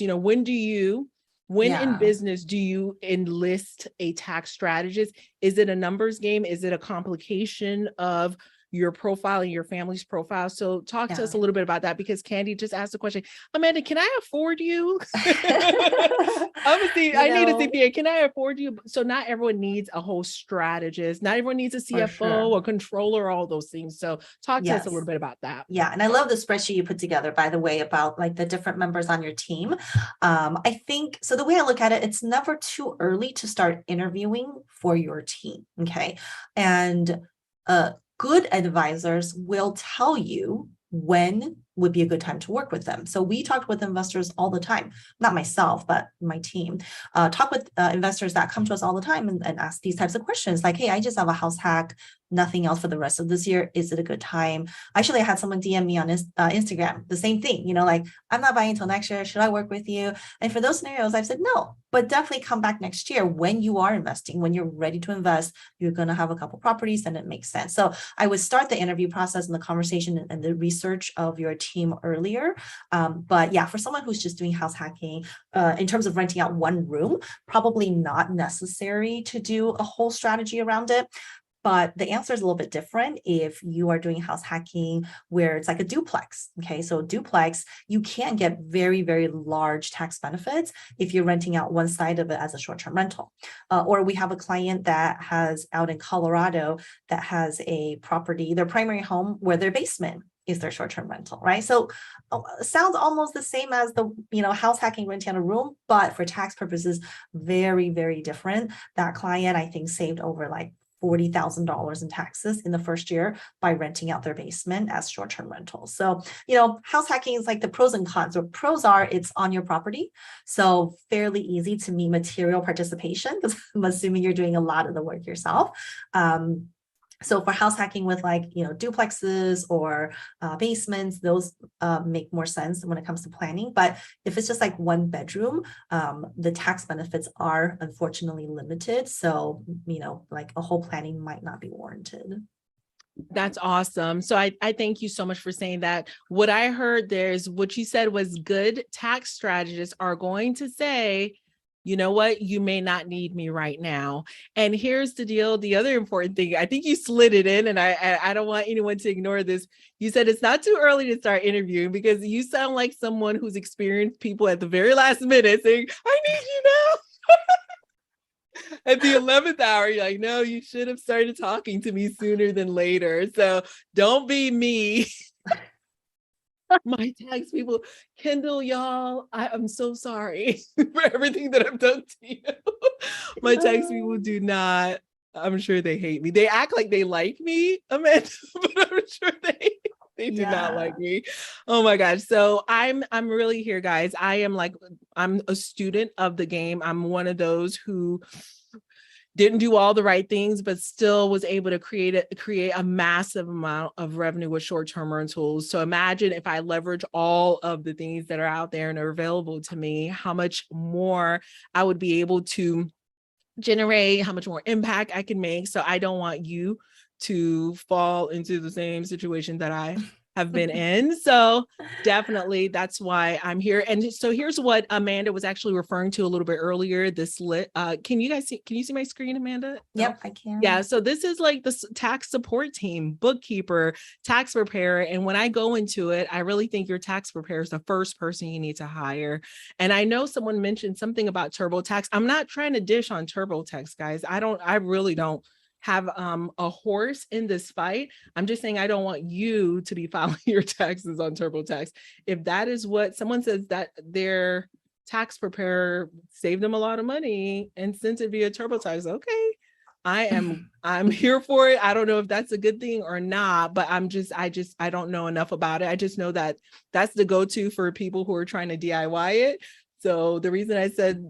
When in business do you enlist a tax strategist? Is it a numbers game? Is it a complication of your profile and your family's profile? So talk to us a little bit about that, because Candy just asked the question, Amanda, can I afford you? Obviously, You I need a know, CPA. Can I afford you? So not everyone needs a whole strategist. Not everyone needs a for CFO sure. or controller, all those things. So talk to us a little Yes. bit about that. Yeah, and I love the spreadsheet you put together, by the way, about like the different members on your team. I think so. The way I look at it, it's never too early to start interviewing for your team. Okay. And good advisors will tell you when would be a good time to work with them. So we talk with investors all the time, not myself, but my team. Talk with investors that come to us all the time and ask these types of questions like, hey, I just have a house hack, nothing else for the rest of this year. Is it a good time? Actually, I had someone DM me on Instagram, the same thing, like, I'm not buying until next year. Should I work with you? And for those scenarios, I've said no, but definitely come back next year when you are investing, when you're ready to invest, you're going to have a couple properties and it makes sense. So I would start the interview process and the conversation and the research of your team earlier. But yeah, for someone who's just doing house hacking, in terms of renting out one room, probably not necessary to do a whole strategy around it. But the answer is a little bit different if you are doing house hacking where it's like a duplex. Okay. So duplex, you can get very, very large tax benefits if you're renting out one side of it as a short-term rental. Or we have a client that has out in Colorado that has a property, their primary home, where their basement is their short-term rental, right? So sounds almost the same as the house hacking renting a room, but for tax purposes, very, very different. That client, I think, saved over like $40,000 in taxes in the first year by renting out their basement as short-term rentals. So, house hacking is like the pros and cons. The pros are it's on your property, so fairly easy to meet material participation because I'm assuming you're doing a lot of the work yourself. So for house hacking with like, duplexes or basements, those make more sense when it comes to planning. But if it's just like one bedroom, the tax benefits are unfortunately limited. So, like a whole planning might not be warranted. That's awesome. So I thank you so much for saying that. What I heard there's what you said was good tax strategists are going to say, you know what, you may not need me right now. And here's the deal. The other important thing, I think you slid it in, and I don't want anyone to ignore this. You said it's not too early to start interviewing because you sound like someone who's experienced people at the very last minute saying, I need you now. At the 11th hour, you're like, no, you should have started talking to me sooner than later. So don't be me. My tax people, Kendall, y'all, I'm so sorry for everything that I've done to you. My tax people do not, I'm sure they hate me. They act like they like me, Amanda, but I'm sure they do not like me. Oh my gosh. So I'm really here, guys. I'm a student of the game. I'm one of those who didn't do all the right things, but still was able to create a massive amount of revenue with short-term rentals. So imagine if I leverage all of the things that are out there and are available to me, how much more I would be able to generate, how much more impact I can make. So I don't want you to fall into the same situation that I have been in. So definitely that's why I'm here. And so here's what Amanda was actually referring to a little bit earlier. Can you see my screen, Amanda? Yep, I can. Yeah. So this is like the tax support team, bookkeeper, tax preparer. And when I go into it, I really think your tax preparer is the first person you need to hire. And I know someone mentioned something about TurboTax. I'm not trying to dish on TurboTax, guys. I really don't have a horse in this fight. I'm just saying I don't want you to be filing your taxes on TurboTax. If that is what someone says that their tax preparer saved them a lot of money and sent it via TurboTax, okay, I'm here for it. I don't know if that's a good thing or not, but I don't know enough about it. I just know that that's the go-to for people who are trying to DIY it. So the reason I said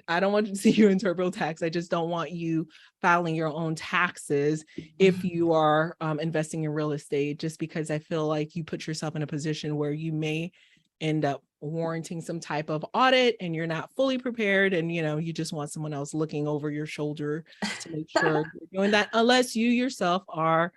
I don't want to see you in TurboTax. I just don't want you filing your own taxes if you are investing in real estate, just because I feel like you put yourself in a position where you may end up warranting some type of audit and you're not fully prepared, and you just want someone else looking over your shoulder to make sure you're doing that, unless you yourself are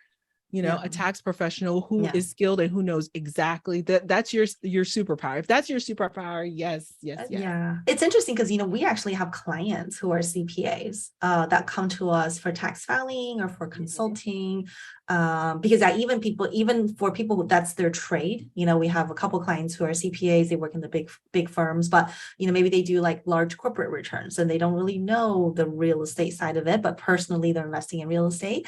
a tax professional who is skilled and who knows exactly that's your superpower. If that's your superpower, yes. Yeah, it's interesting because we actually have clients who are CPAs that come to us for tax filing or for consulting. Because even for people that's their trade, we have a couple clients who are CPAs, they work in the big firms, but maybe they do like large corporate returns and they don't really know the real estate side of it, but personally they're investing in real estate.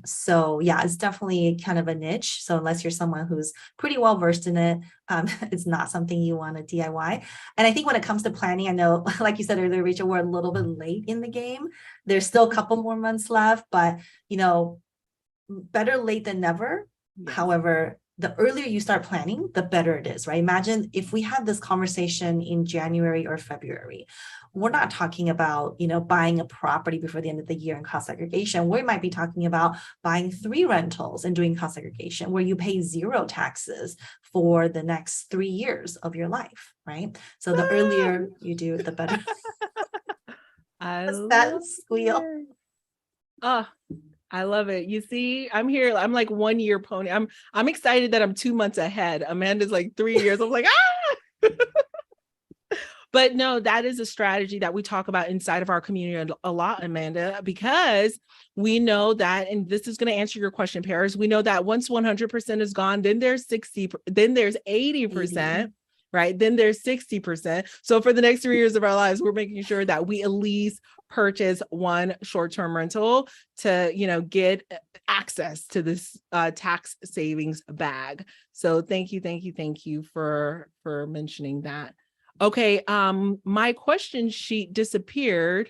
So yeah, it's definitely kind of a niche. So unless you're someone who's pretty well versed in it, it's not something you want to DIY. And I think when it comes to planning, I know, like you said earlier, Rachel, we're a little bit late in the game. There's still a couple more months left, but better late than never. Yes. However, the earlier you start planning, the better it is, right? Imagine if we had this conversation in January or February. We're not talking about, buying a property before the end of the year and cost segregation. We might be talking about buying 3 rentals and doing cost segregation where you pay 0 taxes for the next 3 years of your life, right? So the earlier you do it, the better. That squeal. I love it. You see, I'm here. I'm like 1 year pony. I'm excited that I'm 2 months ahead. Amanda's like 3 years. I'm like, But no, that is a strategy that we talk about inside of our community a lot, Amanda, because we know that, and this is going to answer your question, Paris. We know that once 100% is gone, then there's 60, then there's 80%. Right? Then there's 60%. So for the next 3 years of our lives, we're making sure that we at least purchase 1 short-term rental to, get access to this tax savings bag. So thank you for mentioning that. Okay. My question sheet disappeared.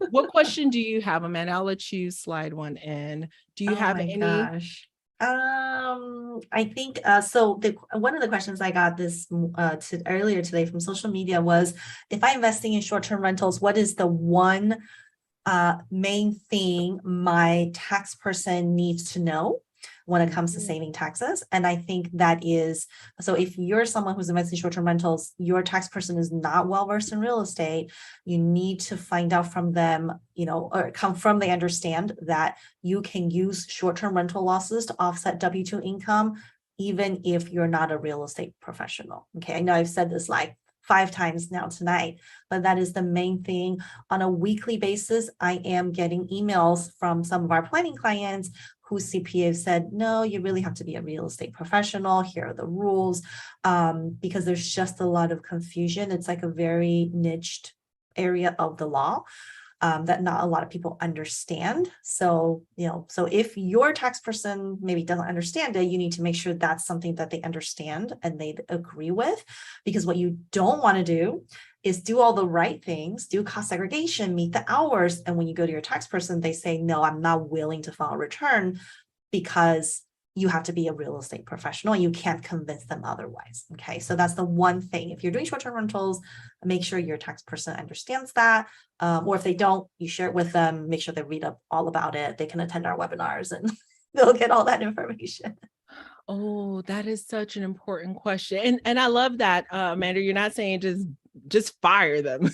What question do you have, Amanda? I'll let you slide one in. Do you have any? Gosh. I think so. One of the questions I got earlier today from social media was, if I'm investing in short-term rentals, what is the one main thing my tax person needs to know when it comes to saving taxes? And I think that is, so if you're someone who's investing in short-term rentals, your tax person is not well versed in real estate, you need to find out from them, or come from, they understand that you can use short-term rental losses to offset W-2 income, even if you're not a real estate professional. Okay, I know I've said this like 5 times now tonight, but that is the main thing. On a weekly basis, I am getting emails from some of our planning clients whose CPA said, no, you really have to be a real estate professional. Here are the rules, because there's just a lot of confusion. It's like a very niched area of the law that not a lot of people understand. So, so if your tax person maybe doesn't understand it, you need to make sure that's something that they understand and they agree with, because what you don't want to do is do all the right things, do cost segregation, meet the hours. And when you go to your tax person, they say, no, I'm not willing to file a return, because you have to be a real estate professional and you can't convince them otherwise. Okay, so that's the one thing. If you're doing short-term rentals, make sure your tax person understands that. Or if they don't, you share it with them, make sure they read up all about it. They can attend our webinars and they'll get all that information. Oh, that is such an important question. And I love that, Amanda, you're not saying just fire them.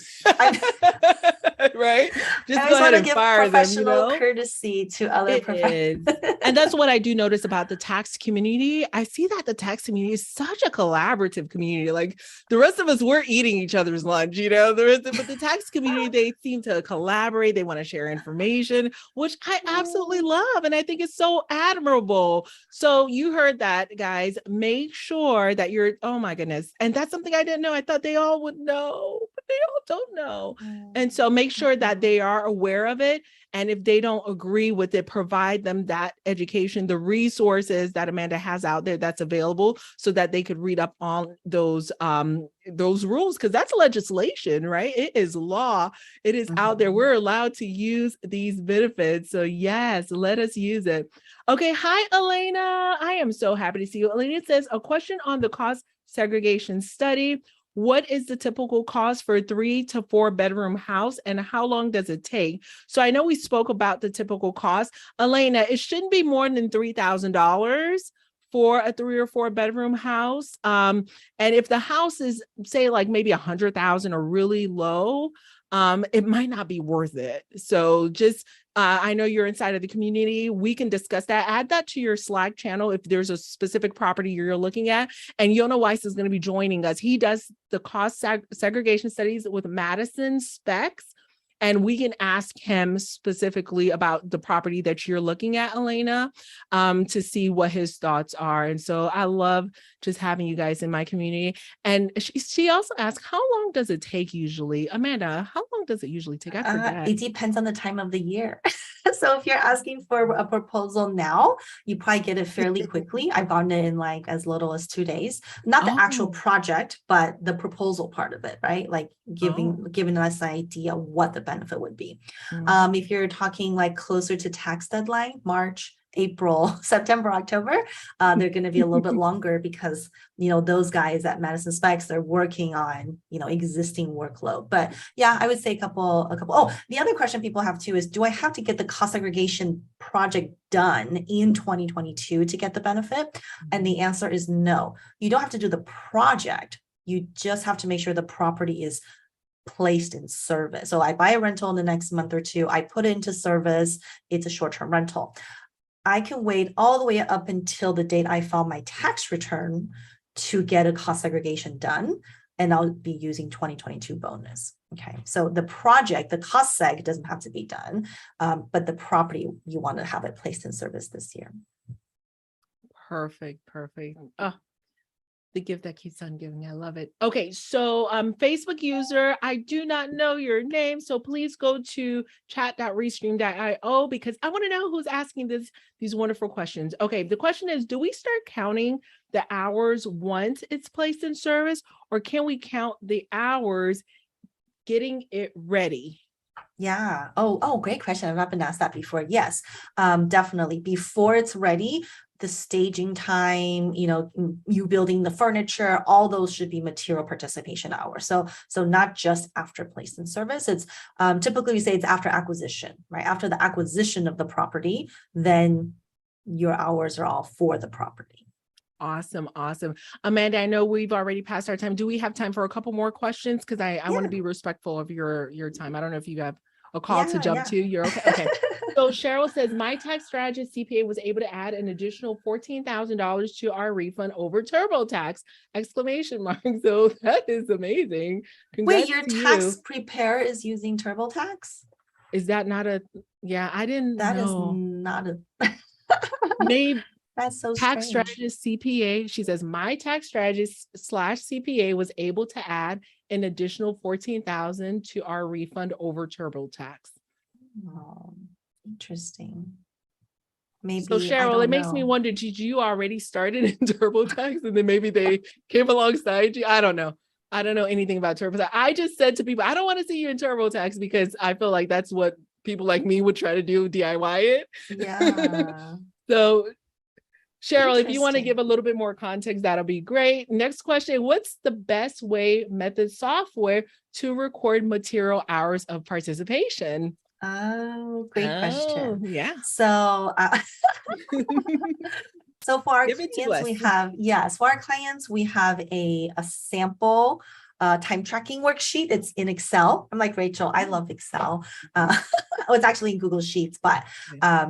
Right? Just go ahead and fire them. Professional courtesy to other professionals. And that's what I do notice about the tax community. I see that the tax community is such a collaborative community. Like the rest of us, we're eating each other's lunch, but the tax community, they seem to collaborate. They want to share information, which I absolutely love. And I think it's so admirable. So you heard that, guys. Make sure that oh my goodness. And that's something I didn't know. I thought they all would know, but they all don't know. And so make sure that they are aware of it. And if they don't agree with it, provide them that education, the resources that Amanda has out there that's available, so that they could read up on those rules, because that's legislation, right? It is law. It is out there. We're allowed to use these benefits. So yes, let us use it. Okay. Hi, Elena. I am so happy to see you. Elena says, a question on the cost segregation study. What is the typical cost for a 3 to 4 bedroom house, and how long does it take? So I know we spoke about the typical cost. Elena, it shouldn't be more than $3,000 for a 3 or 4 bedroom house. And if the house is, say, like maybe 100,000 or really low, it might not be worth it. So just, I know you're inside of the community. We can discuss that. Add that to your Slack channel if there's a specific property you're looking at. And Yona Weiss is going to be joining us. He does the cost segregation studies with Madison Specs. and we can ask him specifically about the property that you're looking at, Elena, to see what his thoughts are. And so I love just having you guys in my community. And she also asked, how long does it take usually? Amanda, how long does it usually take? I forget. It depends on the time of the year. So if you're asking for a proposal now, you probably get it fairly quickly. I've gotten it in like as little as 2 days. Not the actual Oh. project, but the proposal part of it, right? Like giving us an idea what the benefit would be. Mm. If you're talking like closer to tax deadline, March, April, September, October, they're going to be a little bit longer because, you know, those guys at Madison Specs, they're working on, you know, existing workload. But yeah, I would say a couple. Oh, the other question people have too is, do I have to get the cost segregation project done in 2022 to get the benefit? And the answer is no. You don't have to do the project. You just have to make sure the property is placed in service. So I buy a rental in the next month or two, I put it into service, it's a short-term rental. I can wait all the way up until the date I file my tax return to get a cost segregation done, and I'll be using 2022 bonus. Okay, so the project, the cost seg doesn't have to be done, but the property, you want to have it placed in service this year. Perfect. Oh, the gift that keeps on giving. I love it. Okay, so Facebook user, I do not know your name, so please go to chat.restream.io because I want to know who's asking these wonderful questions. Okay, the question is, do we start counting the hours once it's placed in service, or can we count the hours getting it ready? Yeah. Oh, great question. I've not been asked that before. Yes, definitely. Before it's ready, the staging time, you know, you building the furniture, all those should be material participation hours. So not just after placed in service. It's typically we say it's after acquisition, right? After the acquisition of the property, then your hours are all for the property. Awesome. Amanda, I know we've already passed our time. Do we have time for a couple more questions? Because I want to be respectful of your time. I don't know if you have a call to jump to. You're okay. Okay. So Cheryl says, my tax strategist CPA was able to add an additional $14,000 to our refund over TurboTax! Exclamation mark. So that is amazing. Wait, your tax prepare is using TurboTax? Is that not a, yeah, I didn't know. That is not a, maybe. That's so Tax strange. strategist CPA. She says, my tax strategist / CPA was able to add an additional $14,000 to our refund over TurboTax. Oh, interesting. Maybe. So Cheryl, it makes me wonder, did you already started in TurboTax and then maybe they came alongside you? I don't know. I don't know anything about TurboTax. I just said to people, I don't want to see you in TurboTax because I feel like that's what people like me would try to do, DIY it. Yeah. So Cheryl, if you want to give a little bit more context, that'll be great. Next question, what's the best method software to record material hours of participation? Oh, great question. Yeah. So, so for our Give it to clients, us. we have, yes, for our clients, we have a sample time tracking worksheet. It's in Excel. I'm like, Rachel, I love Excel. It's actually in Google Sheets, but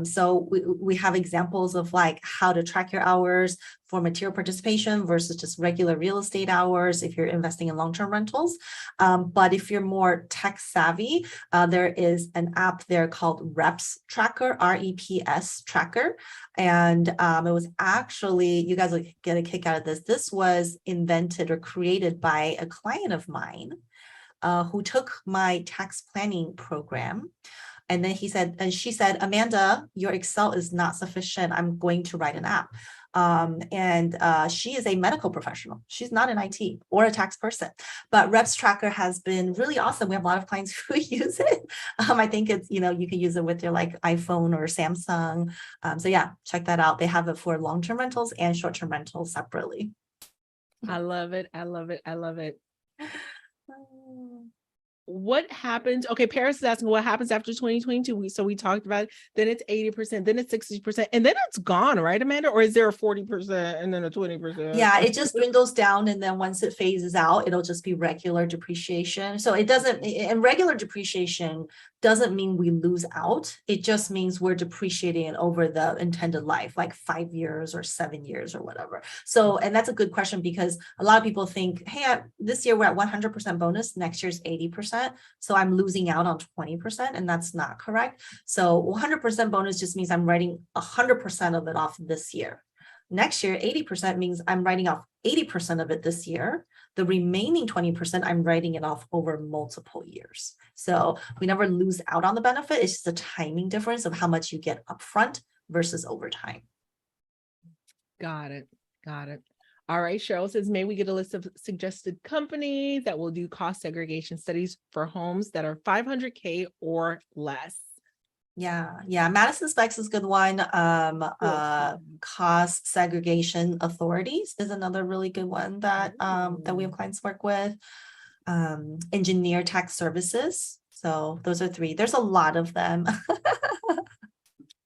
so we have examples of like how to track your hours for material participation versus just regular real estate hours if you're investing in long-term rentals. But if you're more tech savvy, there is an app there called Reps Tracker, REPS Tracker. And it was actually, you guys will get a kick out of this. This was invented or created by a client of mine who took my tax planning program. And then she said, Amanda, your Excel is not sufficient. I'm going to write an app. She is a medical professional. She's not an IT or a tax person, but Reps Tracker has been really awesome. We have a lot of clients who use it. I think it's, you can use it with your like iPhone or Samsung. So yeah, check that out. They have it for long-term rentals and short-term rentals separately. I love it. What happens? Okay, Paris is asking what happens after 2022. So we talked about it. Then it's 80%, then it's 60%, and then it's gone, right, Amanda? Or is there a 40% and then a 20%? Yeah, it just dwindles down, and then once it phases out, it'll just be regular depreciation. So it doesn't, in regular depreciation, doesn't mean we lose out. It just means we're depreciating it over the intended life, like 5 years or 7 years or whatever. So, and that's a good question because a lot of people think, hey, this year we're at 100% bonus, next year's 80%. So I'm losing out on 20%, and that's not correct. So 100% bonus just means I'm writing 100% of it off this year. Next year, 80% means I'm writing off 80% of it this year. The remaining 20%, I'm writing it off over multiple years. So we never lose out on the benefit. It's just a timing difference of how much you get upfront versus over time. Got it. Got it. All right. Cheryl says, may we get a list of suggested companies that will do cost segregation studies for homes that are 500K or less? Yeah. Madison Specs is a good one. Cost segregation authorities is another really good one that that we have clients work with. Engineer tax services. So those are 3. There's a lot of them.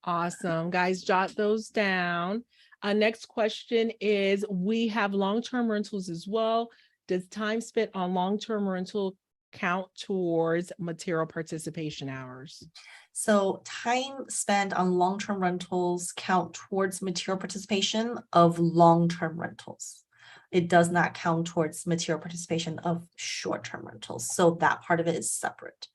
Awesome. Guys, jot those down. Next question is, we have long-term rentals as well. Does time spent on long-term rental count towards material participation hours? So time spent on long-term rentals count towards material participation of long-term rentals. It does not count towards material participation of short-term rentals. So that part of it is separate.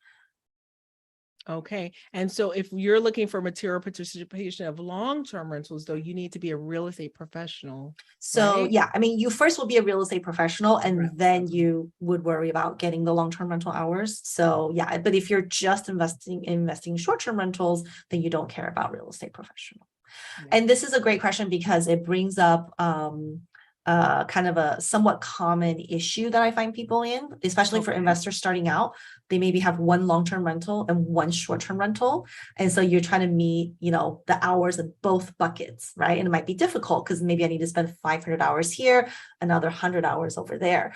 Okay. And so if you're looking for material participation of long-term rentals, though, you need to be a real estate professional. So right? yeah, I mean, you first will be a real estate professional and Right. then you would worry about getting the long-term rental hours. So yeah, but if you're just investing in short-term rentals, then you don't care about real estate professional. Yeah. And this is a great question because it brings up kind of a somewhat common issue that I find people in, especially for Okay. investors starting out. They maybe have one long-term rental and one short-term rental. And so you're trying to meet, the hours in both buckets, right? And it might be difficult because maybe I need to spend 500 hours here, another 100 hours over there.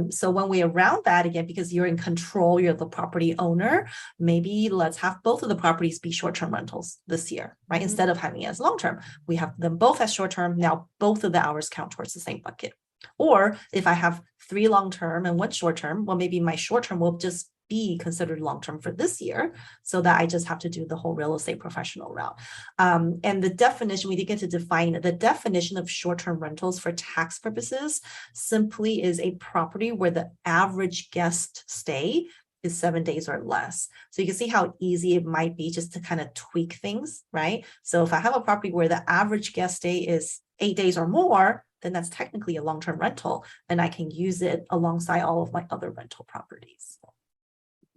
So one way around that, again, because you're in control, you're the property owner, maybe let's have both of the properties be short-term rentals this year, right? Mhm. Instead of having it as long-term, we have them both as short-term. Now both of the hours count towards the same bucket. Or if I have 3 long-term and 1 short-term, well, maybe my short-term will just be considered long-term for this year, so that I just have to do the whole real estate professional route. And the definition, we did get to define the definition of short-term rentals for tax purposes simply is a property where the average guest stay is 7 days or less. So you can see how easy it might be just to kind of tweak things, right? So if I have a property where the average guest stay is 8 days or more, then that's technically a long-term rental, and I can use it alongside all of my other rental properties.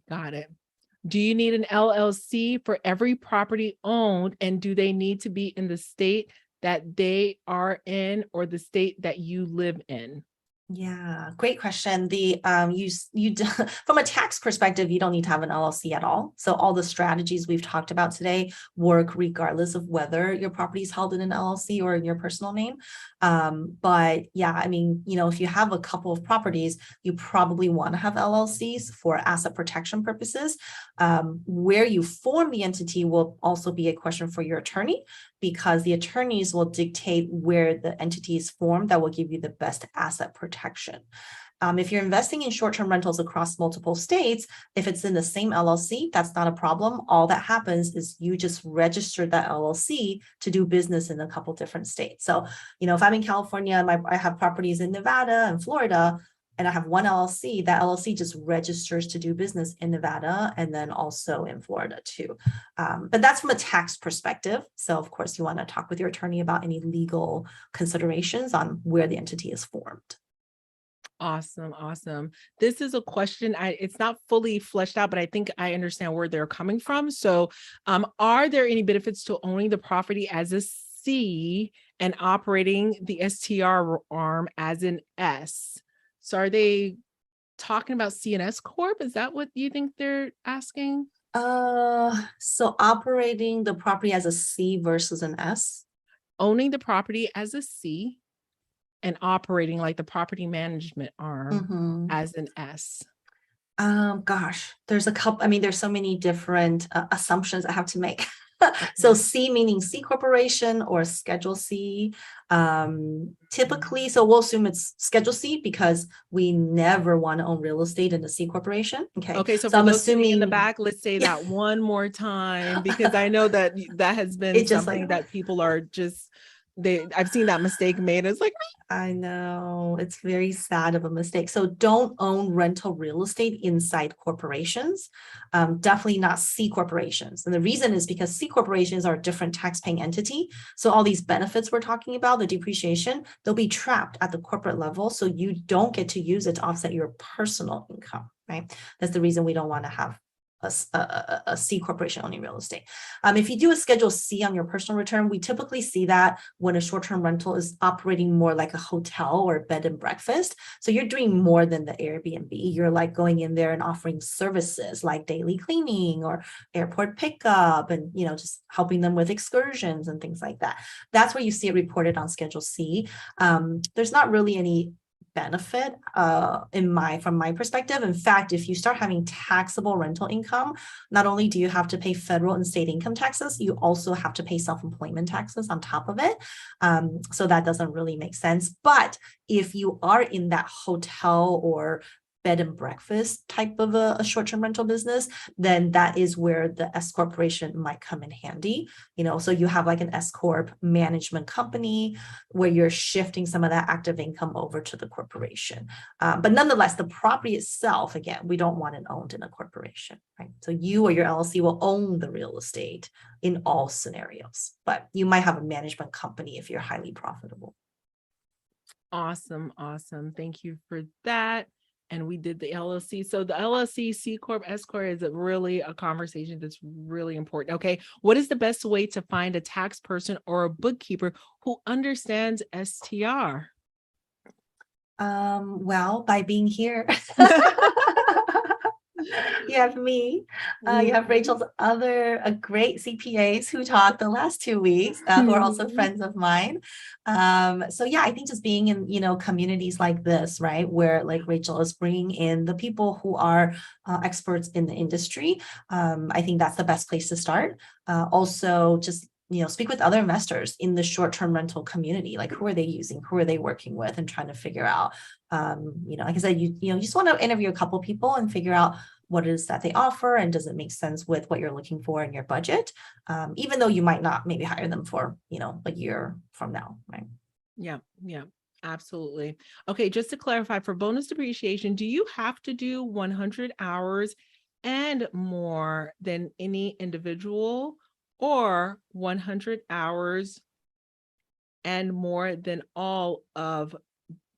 Got it. Do you need an LLC for every property owned, and do they need to be in the state that they are in or the state that you live in? Yeah, great question. From a tax perspective, you don't need to have an LLC at all. So all the strategies we've talked about today work regardless of whether your property is held in an LLC or in your personal name. But yeah, I mean, if you have a couple of properties, you probably want to have LLCs for asset protection purposes. Where you form the entity will also be a question for your attorney, because the attorneys will dictate where the entity is formed that will give you the best asset protection. If you're investing in short-term rentals across multiple states, if it's in the same LLC, that's not a problem. All that happens is you just register that LLC to do business in a couple different states. So, if I'm in California, I have properties in Nevada and Florida, and I have one LLC, that LLC just registers to do business in Nevada and then also in Florida too. But that's from a tax perspective. So of course you want to talk with your attorney about any legal considerations on where the entity is formed. Awesome. Awesome. This is a question. It's not fully fleshed out, but I think I understand where they're coming from. So, are there any benefits to owning the property as a C and operating the STR arm as an S? So are they talking about CNS Corp? Is that what you think they're asking? So operating the property as a C versus an S. Owning the property as a C and operating like the property management arm as an S. Gosh, there's a couple. I mean, there's so many different assumptions I have to make. So C meaning C corporation or Schedule C. Typically, so we'll assume it's Schedule C because we never want to own real estate in a C corporation. Okay. Okay, so So for I'm those sitting in the assuming back, let's say that one more time, because I know that that has been it just something like that people are just, I've seen that mistake made. It's like, I know it's very sad of a mistake. So don't own rental real estate inside corporations. Definitely not C corporations. And the reason is because C corporations are a different tax-paying entity. So all these benefits we're talking about, the depreciation, they'll be trapped at the corporate level. So you don't get to use it to offset your personal income, right? That's the reason we don't want to have a C corporation owning real estate. If you do a Schedule C on your personal return, we typically see that when a short-term rental is operating more like a hotel or bed and breakfast. So you're doing more than the Airbnb. You're like going in there and offering services like daily cleaning or airport pickup and, just helping them with excursions and things like that. That's where you see it reported on Schedule C. There's not really any benefit from my perspective. In fact, if you start having taxable rental income, not only do you have to pay federal and state income taxes, you also have to pay self-employment taxes on top of it. So that doesn't really make sense. But if you are in that hotel or bed and breakfast type of a short-term rental business, then that is where the S corporation might come in handy. So you have like an S corp management company where you're shifting some of that active income over to the corporation. But nonetheless, the property itself, again, we don't want it owned in a corporation, right? So you or your LLC will own the real estate in all scenarios, but you might have a management company if you're highly profitable. awesome, awesome. Thank you for that. And we did the LLC. So the LLC, C Corp, S Corp is really a conversation that's really important. Okay. What is the best way to find a tax person or a bookkeeper who understands STR? Well, by being here. You have me, you have Rachel's other great CPAs who talked the last 2 weeks, who are also friends of mine. So yeah, I think just being in, communities like this, right, where like Rachel is bringing in the people who are experts in the industry. I think that's the best place to start. Also, just speak with other investors in the short-term rental community. Like, who are they using? Who are they working with? And trying to figure out, like I said, you just want to interview a couple people and figure out what it is that they offer and does it make sense with what you're looking for in your budget, even though you might not maybe hire them for, a year from now, right? Yeah, yeah, absolutely. Okay, just to clarify, for bonus depreciation, do you have to do 100 hours and more than any individual, or 100 hours and more than all of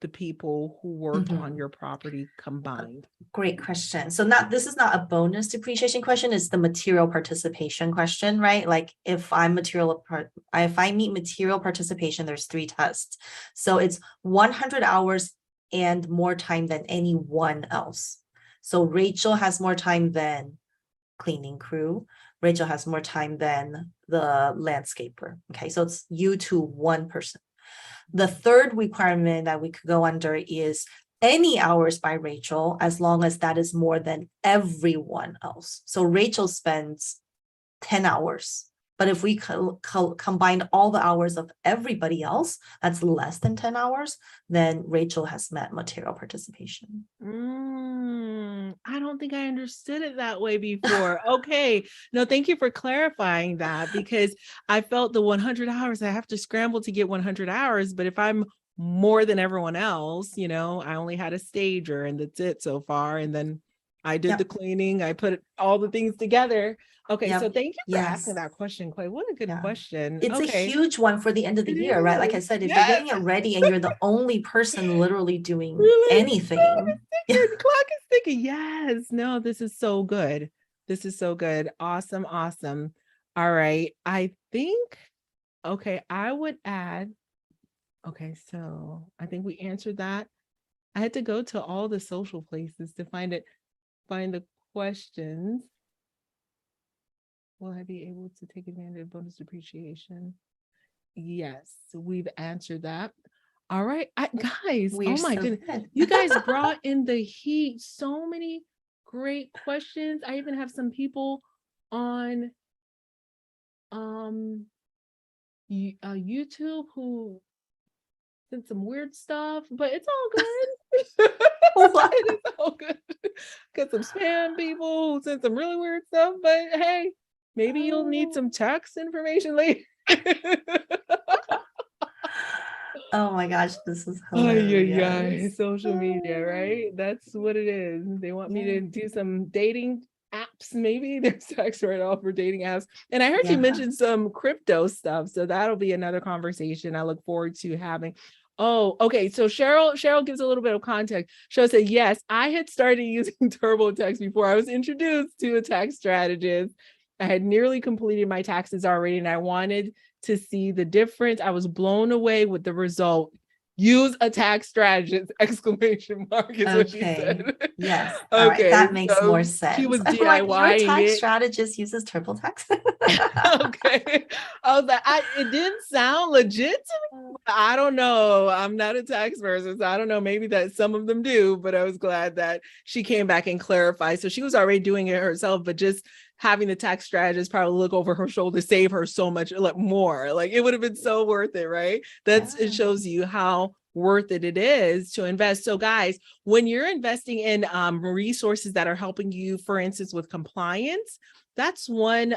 the people who worked on your property combined? Great question. So this is not a bonus depreciation question, it's the material participation question, right? Like if I meet material participation, there's 3 tests. So it's 100 hours and more time than anyone else. So Rachel has more time than cleaning crew. Rachel has more time than the landscaper. Okay, so it's you to one person. The third requirement that we could go under is any hours by Rachel, as long as that is more than everyone else. So Rachel spends 10 hours. But if we combined all the hours of everybody else, that's less than 10 hours, then Rachel has met material participation. I don't think I understood it that way before. Okay. No, thank you for clarifying that, because I felt the 100 hours, I have to scramble to get 100 hours. But if I'm more than everyone else, I only had a stager and that's it so far. And then I did the cleaning, I put all the things together. Okay, so thank you for asking that question, Clay. What a good question. It's a huge one for the end of the It year, right? Like I is. said, if you're getting it ready and you're the only person literally doing Really? anything. The clock is ticking. Yes. No, this is so good. This is so good. Awesome. Awesome. All right. I think, okay, I would add, okay, so I think we answered that. I had to go to all the social places to find the questions. Will I be able to take advantage of bonus depreciation? Yes, we've answered that. All right, guys, We're oh my so goodness, good. you guys brought in the heat. So many great questions. I even have some people on YouTube who sent some weird stuff, but it's all good. What? It is all good. Got some spam people who sent some really weird stuff, but hey, maybe you'll need some tax information later. Oh my gosh, this is Ay, ay, ay, hilarious. social media, right? That's what it is. They want me Yeah. to do some dating apps, maybe. There's tax write-off for dating apps. And I heard you Yeah. mention some crypto stuff. So that'll be another conversation I look forward to having. Oh, okay. So Cheryl gives a little bit of context. Cheryl said, yes, I had started using TurboTax before I was introduced to a tax strategist. I had nearly completed my taxes already, and I wanted to see the difference. I was blown away with the result. Use a tax strategist, exclamation mark is what she Okay. said. Yes. All right. Okay, That makes more so she sense. was I'm like, your DIYing tax it. strategist uses TurboTax. Okay. I was like, it didn't sound legit to me. But I don't know. I'm not a tax person, so I don't know. Maybe that some of them do, but I was glad that she came back and clarified. So she was already doing it herself, but just having the tax strategist probably look over her shoulder, save her so much like more. Like it would have been so worth it, right? It Yeah. shows you how worth it is to invest. So guys, when you're investing in resources that are helping you, for instance, with compliance, that's one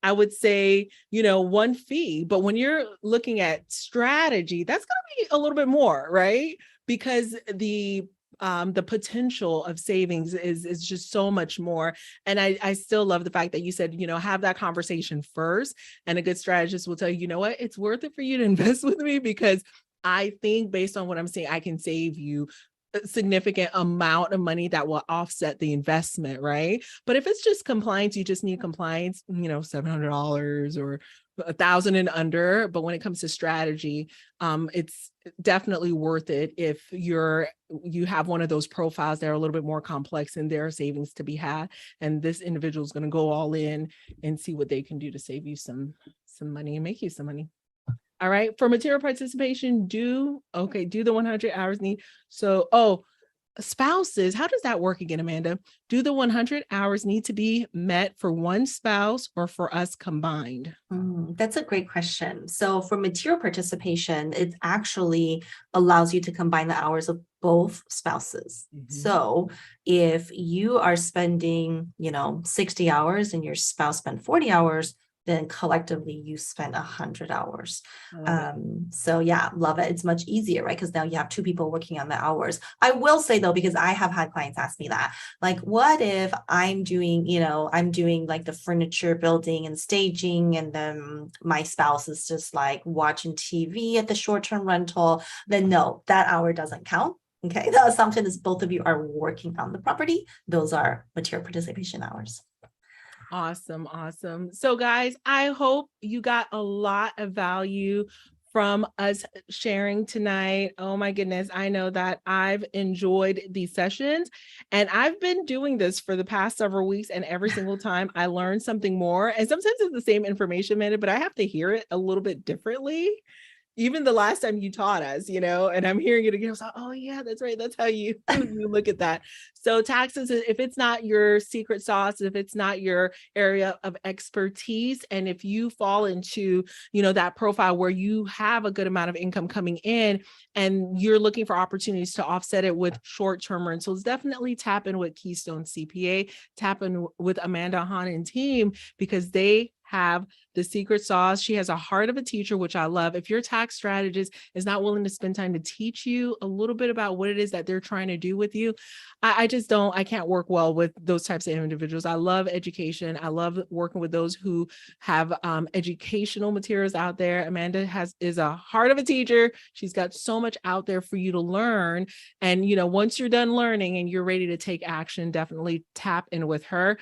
I would say, one fee. But when you're looking at strategy, that's going to be a little bit more, right? Because the potential of savings is just so much more. And I still love the fact that you said, have that conversation first. And a good strategist will tell you, you know what, it's worth it for you to invest with me because I think based on what I'm saying, I can save you a significant amount of money that will offset the investment, right? But if it's just compliance, you just need compliance, $700 or 1,000 and under. But when it comes to strategy, it's definitely worth it if you have one of those profiles that are a little bit more complex and there are savings to be had. And this individual is going to go all in and see what they can do to save you some money and make you some money. All right. For material participation, do the 100 hours need. So, spouses, how does that work again, Amanda? Do the 100 hours need to be met for one spouse or for us combined? That's a great question. So for material participation, it actually allows you to combine the hours of both spouses. So if you are spending, 60 hours and your spouse spent 40 hours, then collectively you spent 100 hours. So yeah, love it. It's much easier, right? Because now you have two people working on the hours. I will say though, because I have had clients ask me that, like, what if I'm doing, like the furniture building and staging, and then my spouse is just like watching TV at the short-term rental, then no, that hour doesn't count. Okay. The assumption is both of you are working on the property. Those are material participation hours. Awesome. So guys, I hope you got a lot of value from us sharing tonight. Oh my goodness. I know that I've enjoyed these sessions and I've been doing this for the past several weeks, and every single time I learn something more. And sometimes it's the same information, Amanda, but I have to hear it a little bit differently. Even the last time you taught us, and I'm hearing it again. I was like, oh yeah, that's right. That's how you look at that. So taxes, if it's not your secret sauce, if it's not your area of expertise, and if you fall into, that profile where you have a good amount of income coming in and you're looking for opportunities to offset it with short-term rentals, definitely tap in with Keystone CPA, tap in with Amanda Hahn and team, because they have the secret sauce. She has a heart of a teacher, which I love. If your tax strategist is not willing to spend time to teach you a little bit about what it is that they're trying to do with you, I can't work well with those types of individuals. I love education. I love working with those who have educational materials out there. Amanda is a heart of a teacher. She's got so much out there for you to learn. And, once you're done learning and you're ready to take action, definitely tap in with her.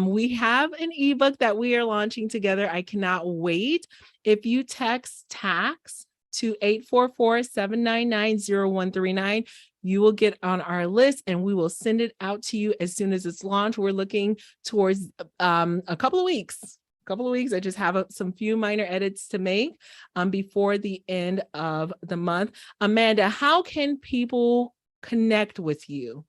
We have an ebook that we are launching together. I cannot wait. If you text tax to 844-799-0139, you will get on our list and we will send it out to you as soon as it's launched. We're looking towards a couple of weeks. I just have some few minor edits to make before the end of the month. Amanda, how can people connect with you?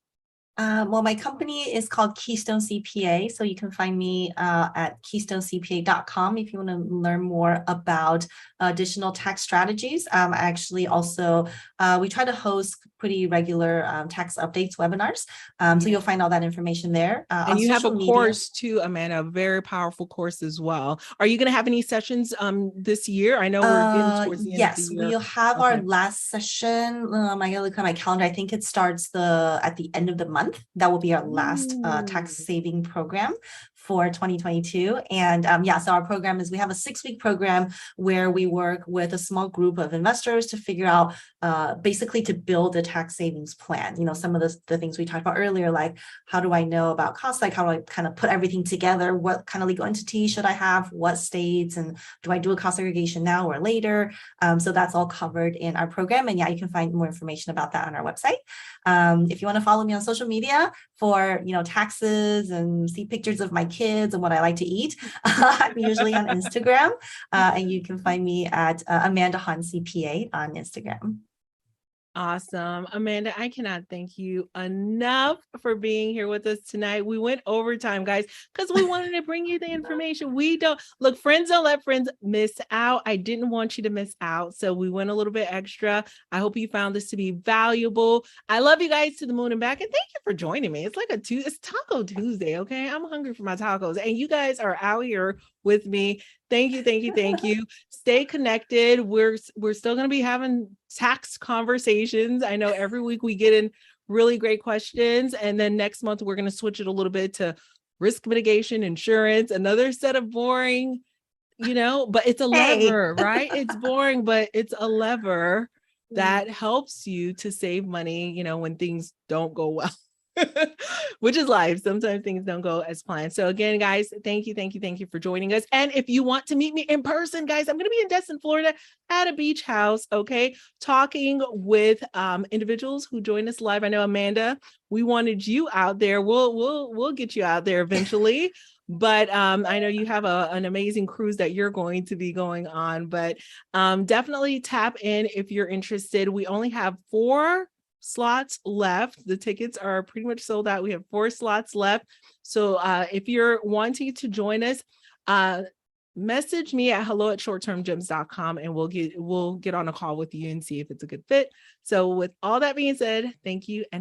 Well, my company is called Keystone CPA, so you can find me at keystonecpa.com if you want to learn more about additional tax strategies. I actually also, we try to host pretty regular tax updates webinars. So you'll find all that information there. And On you have a social media. course too, Amanda, a very powerful course as well. Are you going to have any sessions this year? I know we're getting towards the end of the Yes, year. we'll have our Okay. last session. I gotta look at my calendar. I think it starts at the end of the month. That will be our last tax Ooh. saving program for 2022. And yeah, so our program is, we have a 6-week program where we work with a small group of investors to figure out basically to build a tax savings plan. You know, some of the things we talked about earlier, like how do I know about costs? Like how do I kind of put everything together? What kind of legal entity should I have? What states? And do I do a cost segregation now or later? So that's all covered in our program. And yeah, you can find more information about that on our website. If you want to follow me on social media for, taxes and see pictures of my kids and what I like to eat, I'm usually on Instagram. And you can find me at Amanda Han CPA on Instagram. Awesome. Amanda, I cannot thank you enough for being here with us tonight. We went overtime, guys, because we wanted to bring you the information. We don't look, friends don't let friends miss out. I didn't want you to miss out. So we went a little bit extra. I hope you found this to be valuable. I love you guys to the moon and back. And thank you for joining me. It's like it's Taco Tuesday. Okay. I'm hungry for my tacos. And you guys are out here with me. Thank you, thank you, thank you. Stay connected. We're still going to be having tax conversations. I know every week we get in really great questions, and then next month we're going to switch it a little bit to risk mitigation, insurance, another set of boring, but it's a lever, right? It's boring, but it's a lever that helps you to save money, when things don't go well. Which is life. Sometimes things don't go as planned. So again, guys, thank you for joining us. And if you want to meet me in person, guys, I'm going to be in Destin, Florida at a beach house. Okay. Talking with individuals who join us live. I know, Amanda, we wanted you out there. We'll get you out there eventually. But I know you have an amazing cruise that you're going to be going on, but definitely tap in if you're interested. We only have 4 slots left. The tickets are pretty much sold out. We have 4 slots left. So if you're wanting to join us, message me at hello@shorttermgems.com and we'll get on a call with you and see if it's a good fit. So with all that being said, thank you. And